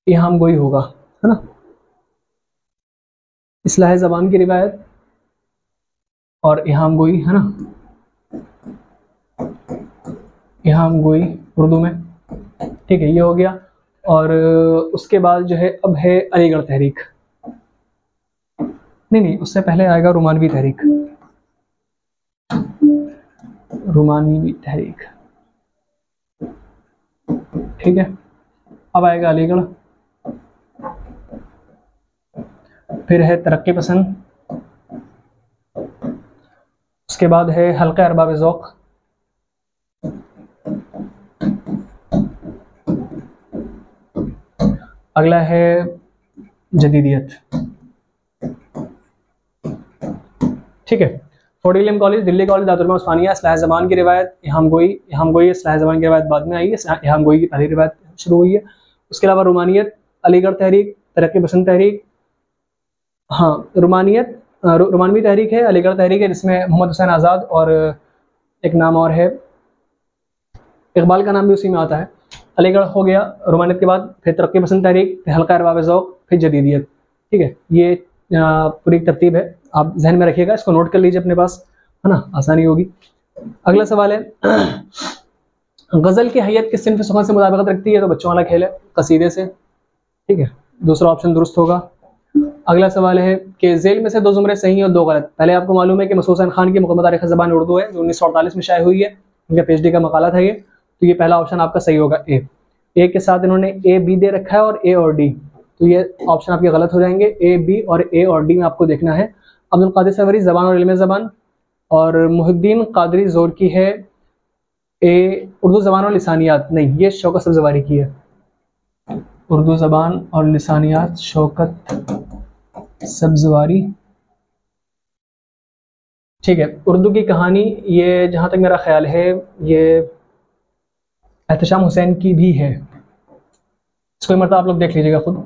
इहाम गोई होगा, है ना, इस्लाह ज़बान की रिवायत और इहाम गोई, है ना, इहाम गोई उर्दू में, ठीक है, ये हो गया। और उसके बाद जो है अब है अलीगढ़ तहरीक, नहीं, उससे पहले आएगा रोमानवी तहरीक, रोमानवी तहरीक, ठीक है, अब आएगा अलीगढ़, फिर है तरक्की पसंद, उसके बाद है हल्का अरबाब ज़ौक़, अगला है जदीदियत, ठीक है। Fort William college, Delhi college, Darul Tarjuma उस्मानिया, इस्लाह ज़बान की रिवायत, इहाम गोई, इस्लाह ज़बान की रिवायत बाद में आई है, इहाम गोई की पहली रिवायत शुरू हुई है। उसके अलावा रोमानियत, अलीगढ़ तहरीक, तरक्की पसंद तहरीक, हाँ, रोमानवी तहरीक है, अलीगढ़ तहरीक है, जिसमें मोहम्मद हुसैन आज़ाद और एक नाम और है, इकबाल का नाम भी उसी में आता है। अलीगढ़ हो गया रोमानियत के बाद, फिर तरक्की पसंद तहरीक, फिर हल्का अरबाब ज़ौक़, फिर जदीदियत, ठीक है, ये पूरी तरतीब है, आप जहन में रखिएगा, इसको नोट कर लीजिए अपने पास, है ना, आसानी होगी। अगला सवाल है, गज़ल की हैयत किस सिन्फ़ सुख़न से मुताबिकत रखती है, तो बच्चों वाला खेल है, कसीदे से, ठीक है, दूसरा ऑप्शन दुरुस्त होगा। अगला सवाल है कि ज़ेल में से दो जुमरे सही और दो गलत। पहले आपको मालूम है कि मसूद हुसैन खान की मुकम्मल तारीख़ ज़बान उर्दू है, जो 1948 में शाये हुई है, उनका PhD का मकाला था ये, तो ये पहला ऑप्शन आपका सही होगा, ए के साथ इन्होंने A B दे रखा है और A और D, तो ये ऑप्शन आपके गलत हो जाएंगे, A B और A और D में आपको देखना है। अब्दुल कादिर सवरी, ज़बान और इल्म ज़बान, और मुहिद्दीन कादरी ज़ोर की है। ए उर्दू ज़बान और लिसानियात, नहीं ये शौकत सब्ज़वारी की है। उर्दू ज़बान और लिसानियात शौकत सब्ज़वारी, ठीक है। उर्दू की कहानी, ये जहाँ तक मेरा ख्याल है ये एहतशाम हुसैन की भी है। इसको एक मरतबा आप लोग देख लीजिएगा खुद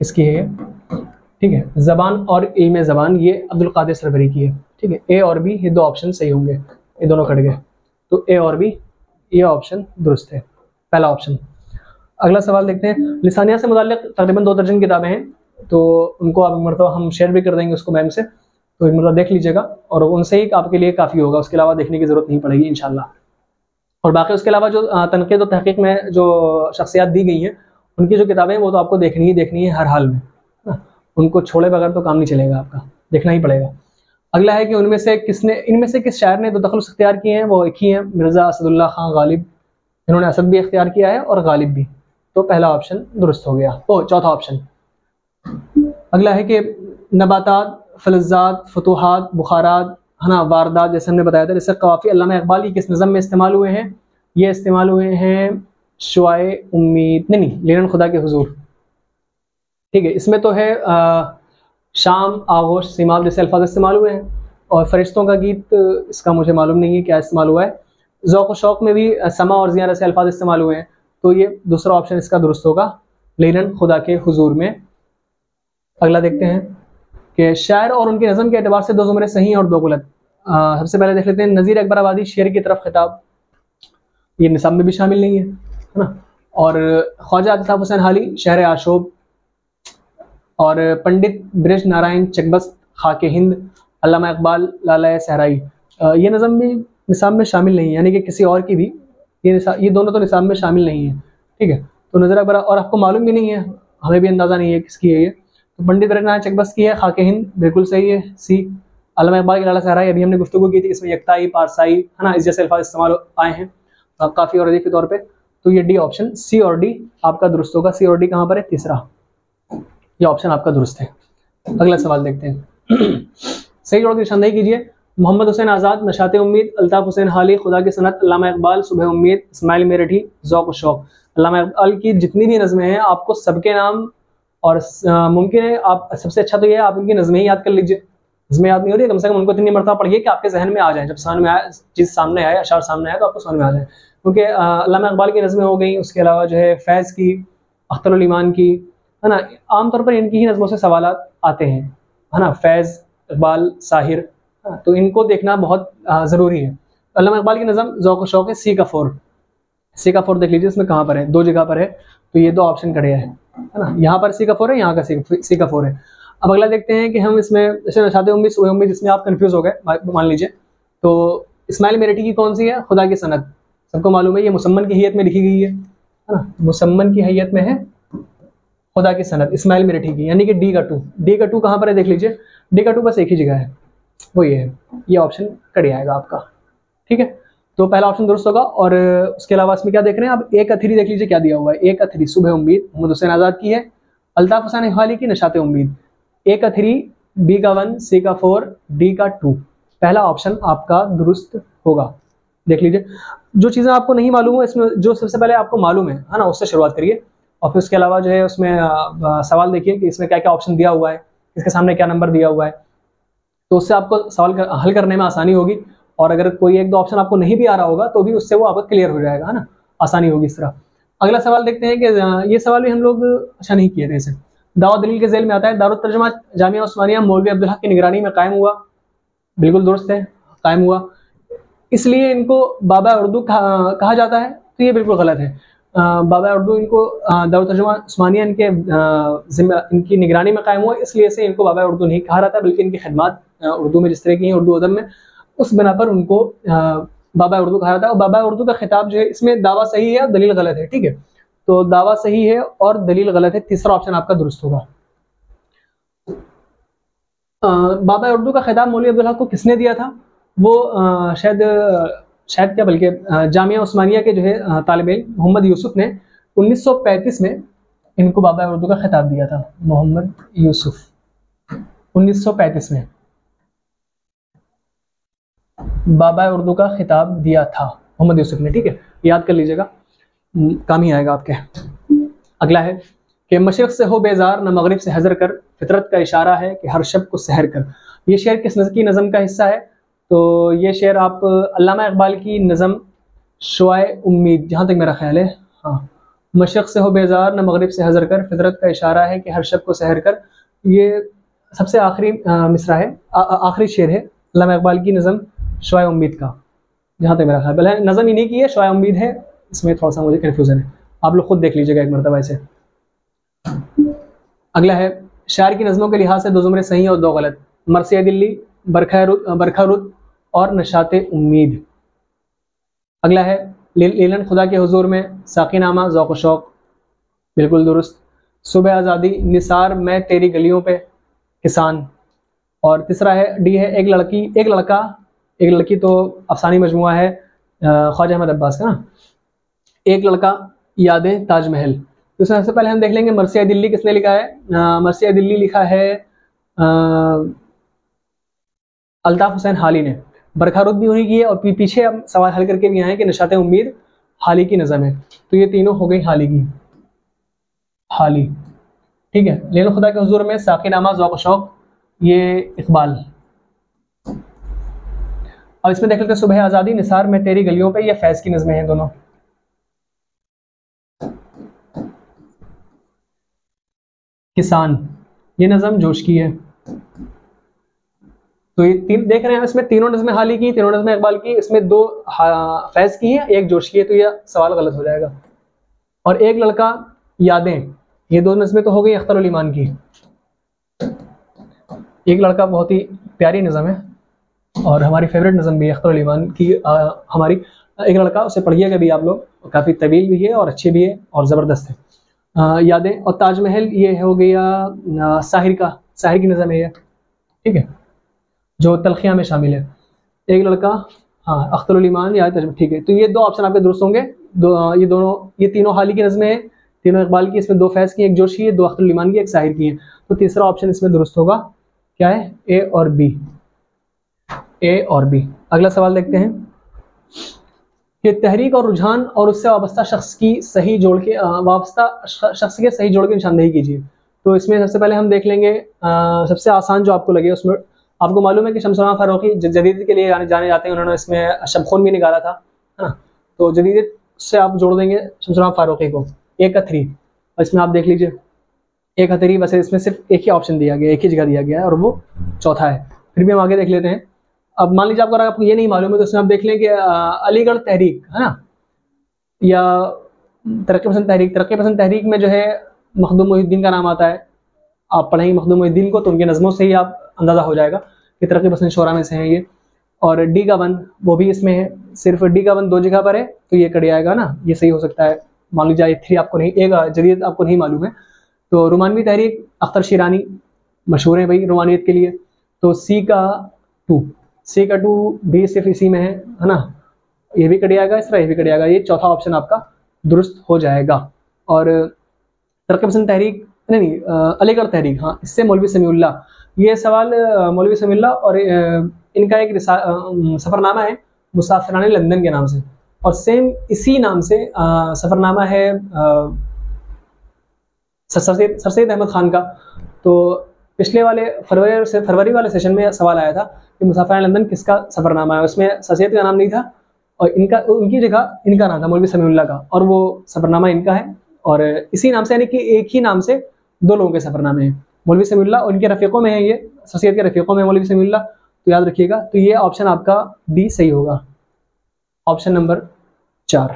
किसकी है ये, ठीक है। ज़बान और इल्म ज़बान ये अब्दुल कादिर सरवरी की है, ठीक है। ए और बी ये दो ऑप्शन सही होंगे, ये दोनों कट गए, तो ए और बी ये ऑप्शन दुरुस्त है, पहला ऑप्शन। अगला सवाल देखते हैं। लिसानिया से मुताल्लिक़ तकरीबन 2 दर्जन किताबें हैं, तो उनको आप मरतबा हम शेयर भी कर देंगे उसको मैम से, तो एक मरतबा देख लीजिएगा और उनसे ही आपके लिए काफ़ी होगा, उसके अलावा देखने की ज़रूरत नहीं पड़ेगी इंशाल्लाह। और बाकी उसके अलावा जो तनक़ीद और तहक़ीक़ में जो शख्सियात दी गई हैं उनकी जो किताबें हैं वो तो आपको देखनी है हर हाल में, उनको छोड़े बगैर तो काम नहीं चलेगा, आपका देखना ही पड़ेगा। अगला है कि इनमें से किस शायर ने 2 दखल इख्तियार किए हैं, वो एक ही हैं, मिर्ज़ा असदुल्ला खां गालिब। इन्होंने असद भी इख्तियार किया है और गालिब भी, तो पहला ऑप्शन दुरुस्त हो गया। चौथा ऑप्शन। अगला है कि नबातात, फलज़ात, फतूहात, बुखारात, है ना, वारदात, जैसे हमने बताया था, जैसे कवाफ़ी अल्लामा इक़बाल की किस नज़म में इस्तेमाल हुए हैं, ये इस्तेमाल हुए हैं शुआए उम्मीद, नहीं लेनन खुदा के हुजूर, ठीक है। इसमें तो है शाम, आगोश, सीमाब जैसे अल्फाज इस्तेमाल हुए हैं, और फरिश्तों का गीत इसका मुझे मालूम नहीं है क्या इस्तेमाल हुआ है। ज़ौक़ व शौक़ में भी समा और ज़िया जैसे अल्फाज इस्तेमाल हुए हैं, तो ये दूसरा ऑप्शन इसका दुरुस्त होगा, लेनन खुदा के हुजूर में। अगला देखते हैं कि शायर और उनकी नज़म के एतबार से 2 ज़ुमरे सही और 2 गलत। सबसे पहले देख लेते हैं नज़ीर अकबर आबादी शेर की तरफ खिताब, ये निसाब में भी शामिल नहीं है ना। और ख्वाजा अल्ताफ़ हुसैन हाली शहर आशोब, और पंडित ब्रिज नारायण चकबस्त खाके हिंद, अल्लामा इकबाल लाला सहराई, ये नज़म भी निसाब में शामिल नहीं है, यानी कि किसी और की भी ये दोनों तो निसाब में शामिल नहीं है, ठीक है। तो नज़र अकबर, और आपको मालूम भी नहीं है, हमें भी अंदाज़ा नहीं है किसकी है ये, तो पंडित ब्रिज नारायण चकबस्त की है। खाके हिंद बिल्कुल सही है, सी। अल्लामा इकबाल की लाला सहराई, अभी हमने गुफ्तगू की थी, इसमें यक्ताई, पारसाई, है ना, इस जैसे अल्फाज इस्तेमाल आए हैं काफ़ी और अधिक के तौर पर, तो ये डी ऑप्शन, सी और डी आपका दुरुस्त होगा। सी और डी कहाँ पर है, तीसरा, ये ऑप्शन आपका दुरुस्त है। अगला सवाल देखते हैं। सही जवाब की निशानदेही कीजिए। मोहम्मद हुसैन आज़ाद, नशाते उम्मीद, अल्ताफ़ हुसैन हाली, खुदा की सनत, अल्लामा इकबाल, सुबह उम्मीद, इस्माइल मेरठी, ज़ौक़ शौक़। अल्लामा इकबाल की जितनी भी नज़में हैं आपको सबके नाम, और मुमकिन है आप सबसे अच्छा तो ये है आप उनकी नज़में ही याद कर लीजिए, नज़में याद नहीं हो रही कम से कम उनको इतनी मरतबा पढ़िए कि आपके जहन में आ जाए, जब समझ में आए, चीज़ सामने आए, अशार सामने आए तो आपको समझ में आ जाए। क्योंकि अल्लामा इकबाल की नज़में हो गई, उसके अलावा जो है फैज़ की, अख्तरुल ईमान की, है ना, आमतौर पर इनकी ही नज़मों से सवालात आते हैं, है ना, फैज़, इकबाल, साहिर, तो इनको देखना बहुत ज़रूरी है। अल्लामा इकबाल की नज़म ज़ौक़ शौक़ है, सी का 4, सी का 4 देख लीजिए, इसमें कहाँ पर है, 2 जगह पर है, तो ये 2 ऑप्शन खड़े हैं, है ना, यहाँ पर सी का 4 है, यहाँ का सी का 4 है। अब अगला देखते हैं कि हम इसमें जैसे नशाते उम्मीद, सुबह उम्मीद, इसमें आप कंफ्यूज हो गए मान लीजिए, तो इस्माइल मेरठी की कौन सी है, खुदा की सनत, सबको मालूम है ये मुसम्मन की हैयत में लिखी गई है ना, मुसम्मन की हैयत में है खुदा की सनत इस्माइल मेरठी की, यानी कि डी का 2, डी का 2 कहाँ पर है देख लीजिए, डी का 2 बस एक ही जगह है, वो ये है, ये ऑप्शन कट आएगा आपका, ठीक है। तो पहला ऑप्शन दुरुस्त होगा। और उसके अलावा इसमें क्या देख रहे हैं आप, एक अथरी देख लीजिए क्या दिया हुआ है, एक अथरी सुबह उम्मीद मोहम्मद हुसैन आज़ाद की है, अल्ताफ़ हुसैन हाली की नशाते उम्मीद, एक अथरी, बी का 1, सी का 4, डी का 2, पहला ऑप्शन आपका दुरुस्त होगा। देख लीजिए जो चीज़ें आपको नहीं मालूम है इसमें, जो सबसे पहले आपको मालूम है ना, उससे शुरुआत करिए, और फिर उसके अलावा जो है उसमें सवाल देखिए कि इसमें क्या क्या ऑप्शन दिया हुआ है, इसके सामने क्या नंबर दिया हुआ है, तो उससे आपको सवाल हल करने में आसानी होगी। और अगर कोई 1-2 ऑप्शन आपको नहीं भी आ रहा होगा तो भी उससे वो आपका क्लियर हो जाएगा, है ना, आसानी होगी इस तरह। अगला सवाल देखते हैं कि ये सवाल भी हम लोग अच्छा नहीं किए थे इसे, दावा दलील के ज़ेल में आता है, दारुत तर्जुमा जामिया उस्मानिया मौलवी अब्दुल हक की निगरानी में कायम हुआ, बिल्कुल दुरुस्त है, कायम हुआ, इसलिए इनको बाबा उर्दू कहा जाता है, तो ये बिल्कुल गलत है। बाबा उर्दू इनको दारुत तर्जुमा उस्मानिया इनकी निगरानी में कायम हुआ, इसलिए से इनको बाबा उर्दू नहीं कहा जाता, बल्कि इनकी खिदमत उर्दू में जिस तरह की हैं उर्दू अदब में, उस बिना पर उनको बाबा उर्दू कहा जाता है। और बाबा उर्दू का खिताब जो है इसमें दावा सही है और दलील गलत है, ठीक है, तो दावा सही है और दलील गलत है, तीसरा ऑप्शन आपका दुरुस्त होगा। बाबा उर्दू का खिताब मौलवी अब्दुल हक को किसने दिया था, वो शायद क्या बल्कि जामिया उस्मानिया के जो है तालिब इल्म मोहम्मद यूसुफ ने 1935 में इनको बाबा उर्दू का खिताब दिया था, मोहम्मद यूसुफ 1935 में। बाबा उर्दू का खिताब दिया था? मोहम्मद यूसुफ ने। ठीक है, याद कर लीजिएगा, काम ही आएगा आपके। अगला है कि मशरिक़ से हो बेजार न मगरिब से हजर कर, फितरत का इशारा है कि हर शब को सहर कर। ये शेर किस की नज़म का हिस्सा है? तो ये शेर आप अल्लामा इकबाल की नज़म शुआए उम्मीद, जहाँ तक मेरा ख्याल है, हाँ, मशरिक़ से हो बेजार न मगरिब से हजर कर, फितरत का इशारा है कि हर शब को सहर कर, ये सबसे आखिरी मिसरा है, आखिरी शेर है अल्लामा इकबाल की नज़म शुआए उम्मीद का, जहाँ तक मेरा ख्याल। भले नज़म इन्हीं की है, शुआए उम्मीद है, इसमें थोड़ा सा मुझे कन्फ्यूज़न है, आप लोग खुद देख लीजिएगा एक मरतबा ऐसे। अगला है शायर की नज़मों के लिहाज से दो जुमरे सही और दो गलत, मरसिया दिल्ली, बरखा रुत और नशाते उम्मीद। अगला है लीलन खुदा के हुजूर में, साकीनामा, ज़ौक़ व शौक़, बिल्कुल दुरुस्त। सुबह आज़ादी, निसार, मैं तेरी गलियों पे, किसान। और तीसरा है डी है एक लड़की एक लड़का एक लड़की, तो अफसानी मजमुआ है ख्वाजा अहमद अब्बास का ना, एक लड़का, यादें, ताजमहल। तो सबसे पहले हम देख लेंगे मरसिया दिल्ली किसने लिखा है। मरसिया दिल्ली लिखा है अल्ताफ़ हुसैन हाली ने। बरखा रुत भी उन्हीं की है, और पीछे हम सवाल हल करके भी आए कि नशाते उम्मीद हाली की नज़म है, तो ये तीनों हो गई हाली की, हाली। ठीक है, लीलन खुदा के हुजूर में, साकीनामा, ज़ौक़ व शौक़, ये इकबाल। अब इसमें देख लेते हैं सुबह आज़ादी, निसार, मैं तेरी गलियों पे, ये फैज़ की नज़में हैं दोनों। किसान, ये नज़म जोश की है। तो ये तीन देख रहे हैं, इसमें तीनों नज़में हाली की, तीनों नज़में इकबाल की, इसमें दो फैज़ की हैं, एक जोश की है, तो यह सवाल गलत हो जाएगा। और एक लड़का, यादें, ये दो नज़में तो हो गई अख्तर उल ईमान की। एक लड़का बहुत ही प्यारी नज़म है और हमारी फेवरेट नज़म भी है अख्तर उल ईमान की, हमारी। एक लड़का, उसे पढ़िएगा भी आप लोग, काफ़ी तवील भी है और अच्छी भी है और ज़बरदस्त है। यादें और ताजमहल, ये हो गया साहिर की नज़म है ये, ठीक है, जो तलखियाँ में शामिल है। एक लड़का, हाँ, अख्तर उल ईमान या ताजमहल, ठीक है। तो ये दो ऑप्शन आपके दुरुस्त होंगे। ये तीनों हाली की नज़में हैं, तीनों इकबाल की, इसमें दो फैज़ की, एक जोशी है, दो अख्तर उल ईमान की, एक साहिर की है। तो तीसरा ऑप्शन इसमें दुरुस्त होगा, क्या है, ए और बी, ए और बी। अगला सवाल देखते हैं कि तहरीक और रुझान और उससे वाबस्ता शख्स की सही जोड़ के सही जोड़ की निशानदेही कीजिए। तो इसमें सबसे पहले हम देख लेंगे सबसे आसान जो आपको लगे उसमें। आपको मालूम है कि शमसुल आलम फारूकी जदीद के लिए जाने जाते हैं, उन्होंने इसमें शमखून भी निकाला था, है ना। तो जदीद से आप जोड़ देंगे शमसुल आलम फारूकी को, एक का 3, और इसमें आप देख लीजिए एक का 3, वैसे इसमें सिर्फ एक ही ऑप्शन दिया गया, एक ही जगह दिया गया है और वो चौथा है। फिर भी हम आगे देख लेते हैं। अब मान लीजिए अगर आपको ये नहीं मालूम है तो इसमें आप देख लें कि अलीगढ़ तहरीक, है ना, या तरक्की पसंद तहरीक में जो है मखदूम मोहिउद्दीन का नाम आता है। आप पढ़ेंगे मखदूम मोहिउद्दीन को तो उनके नज़मों से ही आप अंदाज़ा हो जाएगा कि तरक्की पसंद शोरा में से हैं ये। और डी का 1 वो भी इसमें है, सिर्फ डी का 1 दो जगह पर है, तो ये कट जाएगा ना, ये सही हो सकता है। मान लीजिए 3 आपको नहीं, एक जदीद आपको नहीं मालूम है, तो रुमानवी तहरीक, अख्तर शिरानी मशहूर है भाई रुमानियत के लिए, तो सी का 2 भी सिर्फ इसी में है ना, ये भी कट जाएगा, इस तरह ये भी कट जाएगा, ये चौथा ऑप्शन आपका दुरुस्त हो जाएगा। और तरक्की पसंद तहरीक नहीं, अलीगढ़ तहरीक, हाँ, इससे मौलवी समीउल्लाह, ये सवाल मौलवी समीउल्लाह और इनका एक सफ़रनामा है मुसाफिराने लंदन के नाम से, और सेम इसी नाम से सफ़रनामा है सर सैयद अहमद ख़ान का। तो पिछले वाले फरवरी वाले सेशन में सवाल आया था कि मुसाफिराने लंदन किसका सफ़रनामा है, उसमें सर सैयद का नाम नहीं था और उनकी जगह इनका नाम था मौलवी समीउल्लाह का, और वो सफ़रनामा इनका है। और इसी नाम से, यानी कि एक ही नाम से दो लोगों के सफ़रनामे हैं, मौलवी समीउल्लाह और इनके रफ़ीक़ों में है, ये सर सैयद के रफ़ीक़ों में मौलवी समीउल्लाह, तो याद रखिएगा। तो ये ऑप्शन आपका डी सही होगा, ऑप्शन नंबर 4।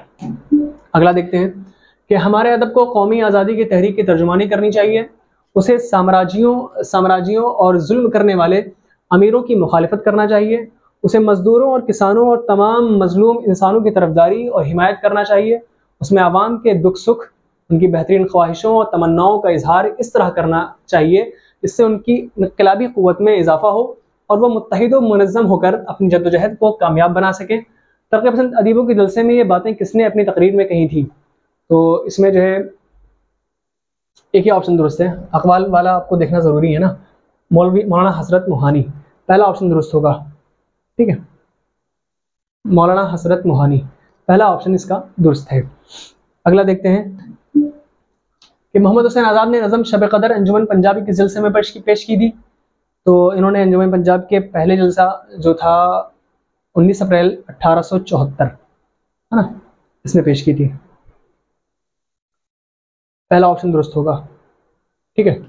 अगला देखते हैं कि हमारे अदब को कौमी आज़ादी की तहरीक की तर्जुमानी करनी चाहिए, उसे साम्राज्यों और जुल्म करने वाले अमीरों की मुखालिफत करना चाहिए, उसे मज़दूरों और किसानों और तमाम मजलूम इंसानों की तरफदारी और हिमायत करना चाहिए, उसमें आवाम के दुख सुख, उनकी बेहतरीन ख्वाहिशों और तमन्नाओं का इजहार इस तरह करना चाहिए जिससे उनकी इनकलाबी क़ुव्वत में इजाफा हो और वह मुत्तहिद व मुनज़्ज़म होकर अपनी जद्दोजहद को कामयाब बना सकें। तरक्की पसंद अदीबों के जलसे में ये बातें किसने अपनी तकरीर में कही थी? तो इसमें जो है एक ही ऑप्शन दुरुस्त है, अकवाल वाला आपको देखना ज़रूरी है ना, मौलाना हज़रत मोहानी, पहला ऑप्शन दुरुस्त होगा, ठीक है। मौलाना हसरत मोहानी, पहला ऑप्शन इसका दुरुस्त है। अगला देखते हैं कि मोहम्मद हुसैन आज़ाद ने नज़म शब कदर अंजुमन पंजाबी के जलसे में पेश की थी। तो इन्होंने अंजुमन पंजाब के पहले जलसा जो था 19 अप्रैल 1874, है ना, इसमें पेश की थी। पहला ऑप्शन दुरुस्त होगा। ठीक है,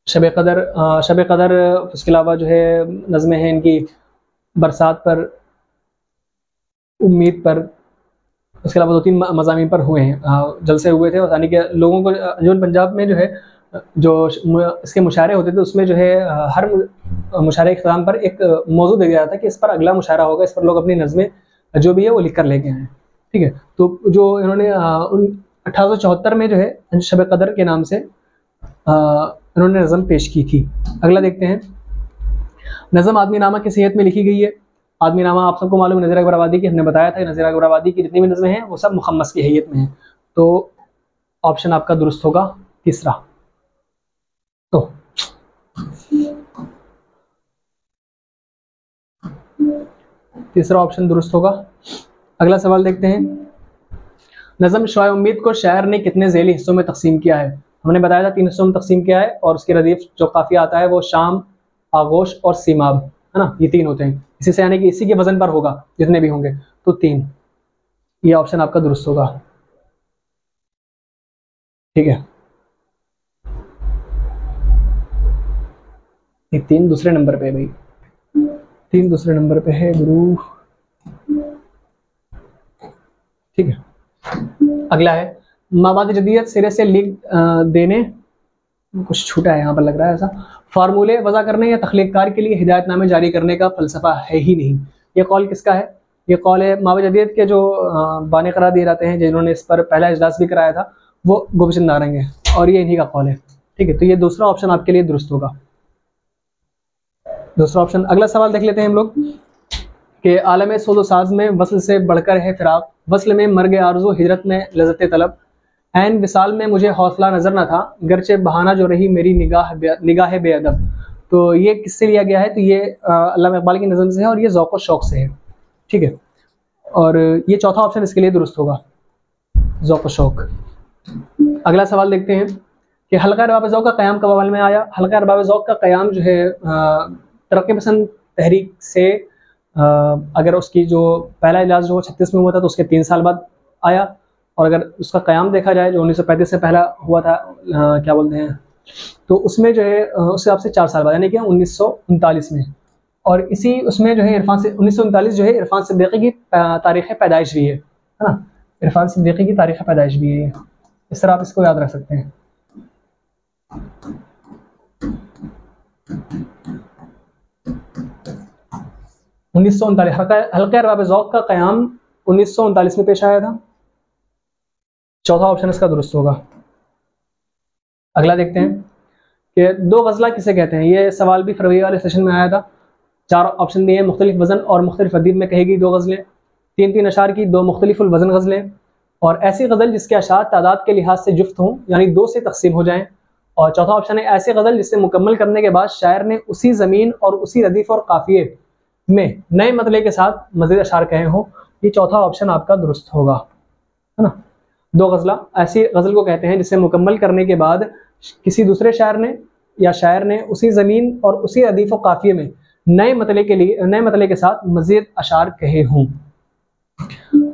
शब कदर, उसके अलावा जो है नज़में हैं इनकी बरसात पर, उम्मीद पर, उसके अलावा 2-3 मज़ामी पर हुए हैं, जलसे हुए थे। और यानी कि लोगों को अंजुमन पंजाब में जो है जो इसके मुशायरे होते थे उसमें जो है हर मुशायरे के ख़िताम पर एक मौजू दे दिया था कि इस पर अगला मुशायरा होगा, इस पर लोग अपनी नज़में जो भी है वो लिख कर लेके आए। ठीक है, तो जो इन्होंने 1874 में जो है शब कदर के नाम से इन्होंने नज़म पेश की थी। अगला देखते हैं, नज़म आदमी नामा किस हैयत में लिखी गई है। आदमी नामा आप सबको मालूम है, नज़ीर अकबर आबादी की, हमने बताया था नज़ीर अकबर आबादी की जितनी भी नज़में हैं वो सब मुखम्मस की हैयत में हैं। तो ऑप्शन आपका दुरुस्त होगा तीसरा। तो तीसरा ऑप्शन दुरुस्त होगा। अगला सवाल देखते हैं, नज़म शोए उम्मीद को शायर ने कितने ज़ैली हिस्सों में तकसीम किया है। हमने बताया था 3 हिस्सों में तकसीम किया है, और उसके रदीफ जो काफ़ी आता है वो शाम, आगोश और सीमाब, है ना, ये 3 होते हैं। इसी से यानी कि इसी के वजन पर होगा जितने भी होंगे, तो 3, ये ऑप्शन आपका दुरुस्त होगा। ठीक है, ये 3 दूसरे नंबर पे है भाई, 3 दूसरे नंबर पे है गुरु। ठीक है, अगला है, माबाद जदीद सिरे से लिख देने, कुछ छूटा है यहाँ पर लग रहा है ऐसा, फार्मूले वज़ा करने या तख्लीक़कार के लिए हिदायतनामे जारी करने का फ़लसफ़ा है ही नहीं। ये कौल किसका है? ये कौल है माबाद जदीद के जो बानी करार दिए जाते हैं, जिन्होंने इस पर पहला इजलास भी कराया था, वो गोपीचंद नारंग है, और ये इन्हीं का कौल है। ठीक है, तो ये दूसरा ऑप्शन आपके लिए दुरुस्त होगा, दूसरा ऑप्शन। अगला सवाल देख लेते हैं हम लोग कि आलम सोदो साज में वस्ल से बढ़कर है फिराक, वस्ल में मर्ग आरज़ू, हिजरत में लज़्ज़त तलब, ऐन विसाल में मुझे हौसला नज़र न था, गरचे बहाना जो रही मेरी निगाह बेअदब। तो ये किससे लिया गया है? तो ये अल्लामा इकबाल की नज़म से है, और ये ज़ौक़ व शौक़ से है। ठीक है, और ये चौथा ऑप्शन इसके लिए दुरुस्त होगा, ज़ौक़ व शौक़। अगला सवाल देखते हैं कि हल्का अरबाब ज़ौक़ का क़याम कब अमल में आया। हल्का अरबाब ज़ौक़ का क़याम जो है तरक्की पसंद तहरीक से, अगर उसकी जो पहला इजलास जो 36 में हुआ था तो उसके 3 साल बाद आया, और अगर उसका क़याम देखा जाए जो 1935 से पहला हुआ था, क्या बोलते हैं, तो उसमें जो है उस हिसाब से 4 साल बाद, यानी कि 1939 में। और इसी उसमें जो है इरफान से 1939 जो है इरफान सिद्दीकी की तारीख़ पैदाइश भी है ना, इरफान सिद्दीकी की तारीख़ पैदाइश भी है। इस तरह आप इसको याद रख सकते हैं। 1939 हल्का अरबाब ज़ौक़ का क़याम 1939 में पेश आया था, चौथा ऑप्शन इसका दुरुस्त होगा। अगला देखते हैं कि 2 गज़ला किसे कहते हैं। ये सवाल भी फरवरी वाले सेशन में आया था। 4 ऑप्शन दिए हैं, मुख्तलिफ वज़न और मुख्तलिफ अदीब में कही गई 2 गज़लें, 3-3 अशार की 2 मुख्तलिफुल वज़न गज़लें, और ऐसी गज़ल जिसके अशार तादाद के लिहाज से जुफ्त हों, यानी 2 से तकसीम हो जाएँ। और चौथा ऑप्शन है ऐसी गज़ल जिसे मुकम्मल करने के बाद शायर ने उसी ज़मीन और उसी रदीफ़ और काफ़िए में नए मतले के साथ मज़ीद अशार कहे हों। ये चौथा ऑप्शन आपका दुरुस्त होगा, है ना। 2 गज़ला ऐसी गज़ल को कहते हैं जिसे मुकम्मल करने के बाद किसी दूसरे शायर ने या शायर ने उसी ज़मीन और उसी रदीफ़ और काफ़िए में नए मतले के साथ मज़ीद अशार कहे हों।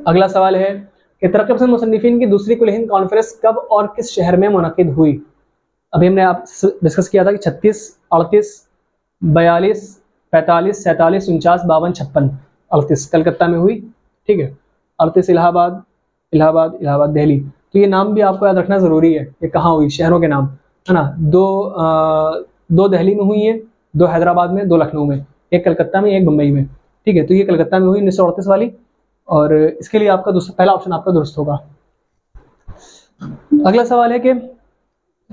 अगला सवाल है कि तरक्की पसंद मुसन्निफ़ीन की दूसरी कुल हिंद कॉन्फ्रेंस कब और किस शहर में मुनक़िद हुई। अभी हमने आप डिस्कस किया था कि 36, 38, 42, 45, 47, 49, 52, 56, 38 कलकत्ता में हुई। ठीक है, 38 इलाहाबाद, दिल्ली। तो ये नाम भी आपको याद रखना ज़रूरी है, ये कहाँ हुई, शहरों के नाम, है ना। 2 दिल्ली में हुई हैं, 2 हैदराबाद में, 2 लखनऊ में, एक कलकत्ता में, एक मुंबई में। ठीक है, तो ये कलकत्ता में हुई 1938 वाली, और इसके लिए आपका पहला ऑप्शन आपका दुरुस्त होगा। अगला सवाल है कि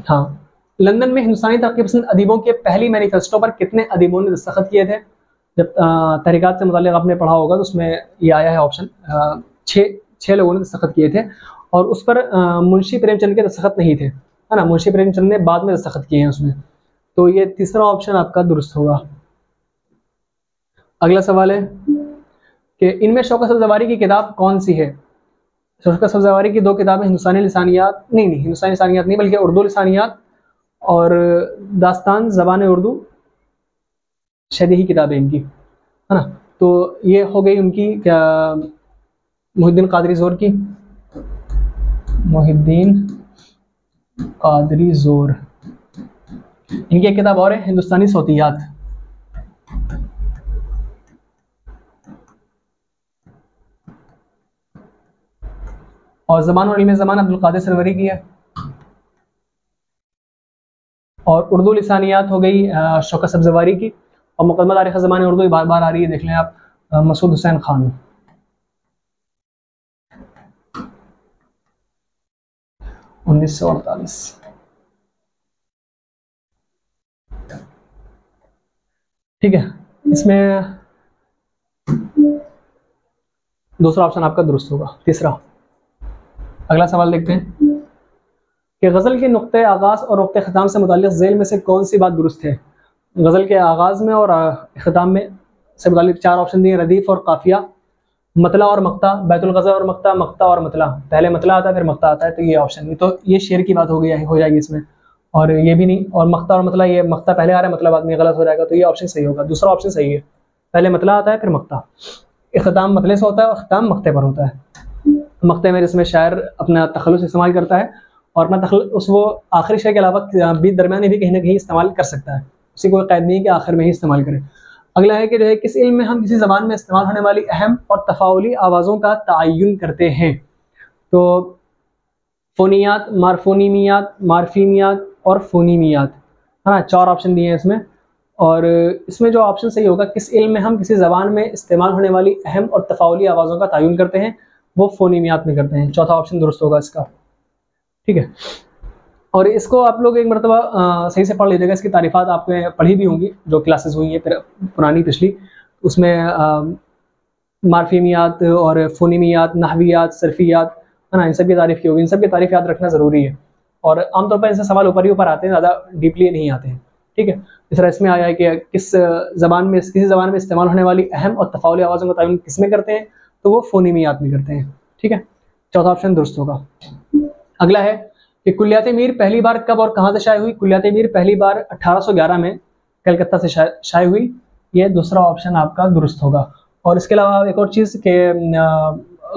हाँ, लंदन में हिंदुस्तानी तरक्की पसंद अदीबों के पहली मैनिफेस्टो पर कितने अदीबों ने दस्तखत किए थे। जब तहरीकात से मुताल्लिक़ आपने पढ़ा होगा तो उसमें ये आया है ऑप्शन, 6 लोगों ने दस्तखत किए थे, और उस पर मुंशी प्रेमचंद के दस्तखत नहीं थे, है ना। मुंशी प्रेमचंद ने बाद में दस्तखत किए हैं उसमें, तो ये तीसरा ऑप्शन आपका दुरुस्त होगा। अगला सवाल है कि इनमें शौकत सब्ज़वारी की किताब कौन सी है? शौकत सब्ज़वारी की 2 किताबें, हिंदुस्तानी लिसानियात नहीं, हिंदुस्तानी लिसानियात नहीं, बल्कि उर्दू लिसानियात और दास्तान ज़बान उर्दू, शायद यही किताबें इनकी, है ना। तो ये हो गई उनकी क्या, मुहिद्दीन कादरी ज़ोर की, मुहिद्दीन कादरी ज़ोर। इनकी एक किताब और है, हिंदुस्तानी सौतियात। और ज़बान और इल्म ज़बान अब्दुल कादिर सरवरी की है। और उर्दू लिसानियात हो गई शौकत सब्ज़वारी की। और मुक़द्दमा तारीख़ ज़बान उर्दू बार बार आ रही है, देख लें आप, मसूद हुसैन खान, 1948। ठीक है, इसमें दूसरा ऑप्शन आपका दुरुस्त होगा। तीसरा, अगला सवाल देखते हैं कि गज़ल के नुक्ते आगाज़ और नुक्ते ख़िताम से मुताल्लिक़ ज़ेल में से कौन सी बात दुरुस्त है? गज़ल के आगाज़ में और ख़िताम में से मुताल्लिक़ 4 ऑप्शन दिए, रदीफ़ और काफ़िया, मतला और मक्ता, बैतुल ग़ज़ल और मक्ता, मक्ता और मतला। पहले मतला आता है फिर मक्ता आता है, तो ये ऑप्शन नहीं, तो ये शेर की बात हो जाएगी इसमें। और ये भी नहीं, और मक्ता और मतला, ये मक्ता पहले आ रहा है, मतलब बाद में गलत हो जाएगा, तो ये ऑप्शन सही होगा। दूसरा ऑप्शन सही है, पहले मतला आता है फिर मक्ता। इख्तिताम मतले से होता है और ख़िताम मक्ते पर होता है। मक्ते में जिसमें शायर अपना तखल्लुस इस्तेमाल करता है और अपना तखल्लुस वो आखिरी शेर के अलावा बीच दरमियान में भी कहीं ना कहीं इस्तेमाल कर सकता है, उसी कोई क़ैद नहीं है कि आखिर में ही इस्तेमाल करे। अगला है कि जो है, किस इल्म में हम किसी ज़बान में इस्तेमाल होने वाली अहम और तफ़ाउली आवाज़ों का तयन करते हैं? तो फ़ोनियात, मारफोनीमियात, मारफीमियात और फ़ोनीमियात, है ना। 4 ऑप्शन दिए हैं इसमें। और इसमें जो ऑप्शन सही होगा, किस इल्म में हम किसी ज़बान में इस्तेमाल होने वाली अहम और तफ़ाउली आवाज़ों का तयन करते हैं, वो फ़ोनीमियात में करते हैं। चौथा ऑप्शन दुरुस्त होगा इसका, ठीक है। और इसको आप लोग एक मरतबा सही से पढ़ लीजिएगा। इसकी तारीफ़ात आपने पढ़ी भी होंगी, जो क्लासेस हुई हैं पुरानी पिछली, उसमें मारफीमियात और फ़ोनीमियात, नहवियात, सर्फियात, है ना, इन सब की तारीफ़ की होगी। इन सब की तारीफ़ याद रखना ज़रूरी है। और आमतौर पर ऐसे सवाल ऊपर ही ऊपर आते हैं, ज़्यादा डीपली नहीं आते हैं, ठीक है। इस तरह इसमें आया है कि किसी ज़बान में इस्तेमाल होने वाली अहम और तफ़ाउली आवाज़ों का तयन किस में करते हैं, तो वो फ़ोनीमियात में करते हैं, ठीक है। चौथा ऑप्शन दुरुस्त होगा। अगला है कि कुल्लियात मीर पहली बार कब और कहाँ से शाये हुई? कुल्लियात मीर पहली बार 1811 में कलकत्ता से शाये हुई। ये दूसरा ऑप्शन आपका दुरुस्त होगा। और इसके अलावा एक और चीज़ कि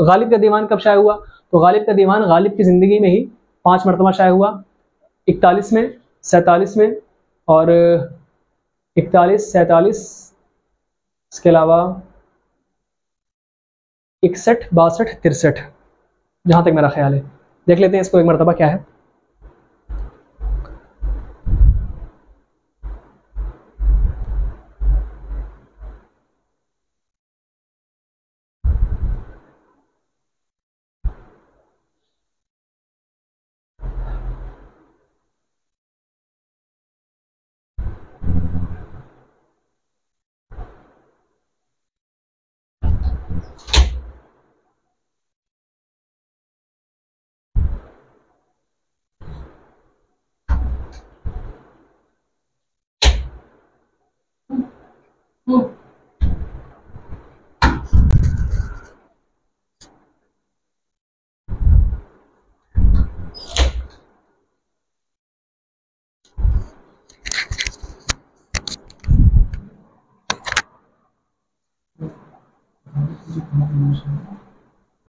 गालिब का दीवान कब शाये हुआ? तो गालिब का दीवान गालिब की ज़िंदगी में ही 5 मरतबा शाये हुआ, 41 में, 47 में और 41, 47, इसके अलावा 61, 62, 63, जहाँ तक मेरा ख्याल है। देख लेते हैं इसको एक मरतबा क्या है।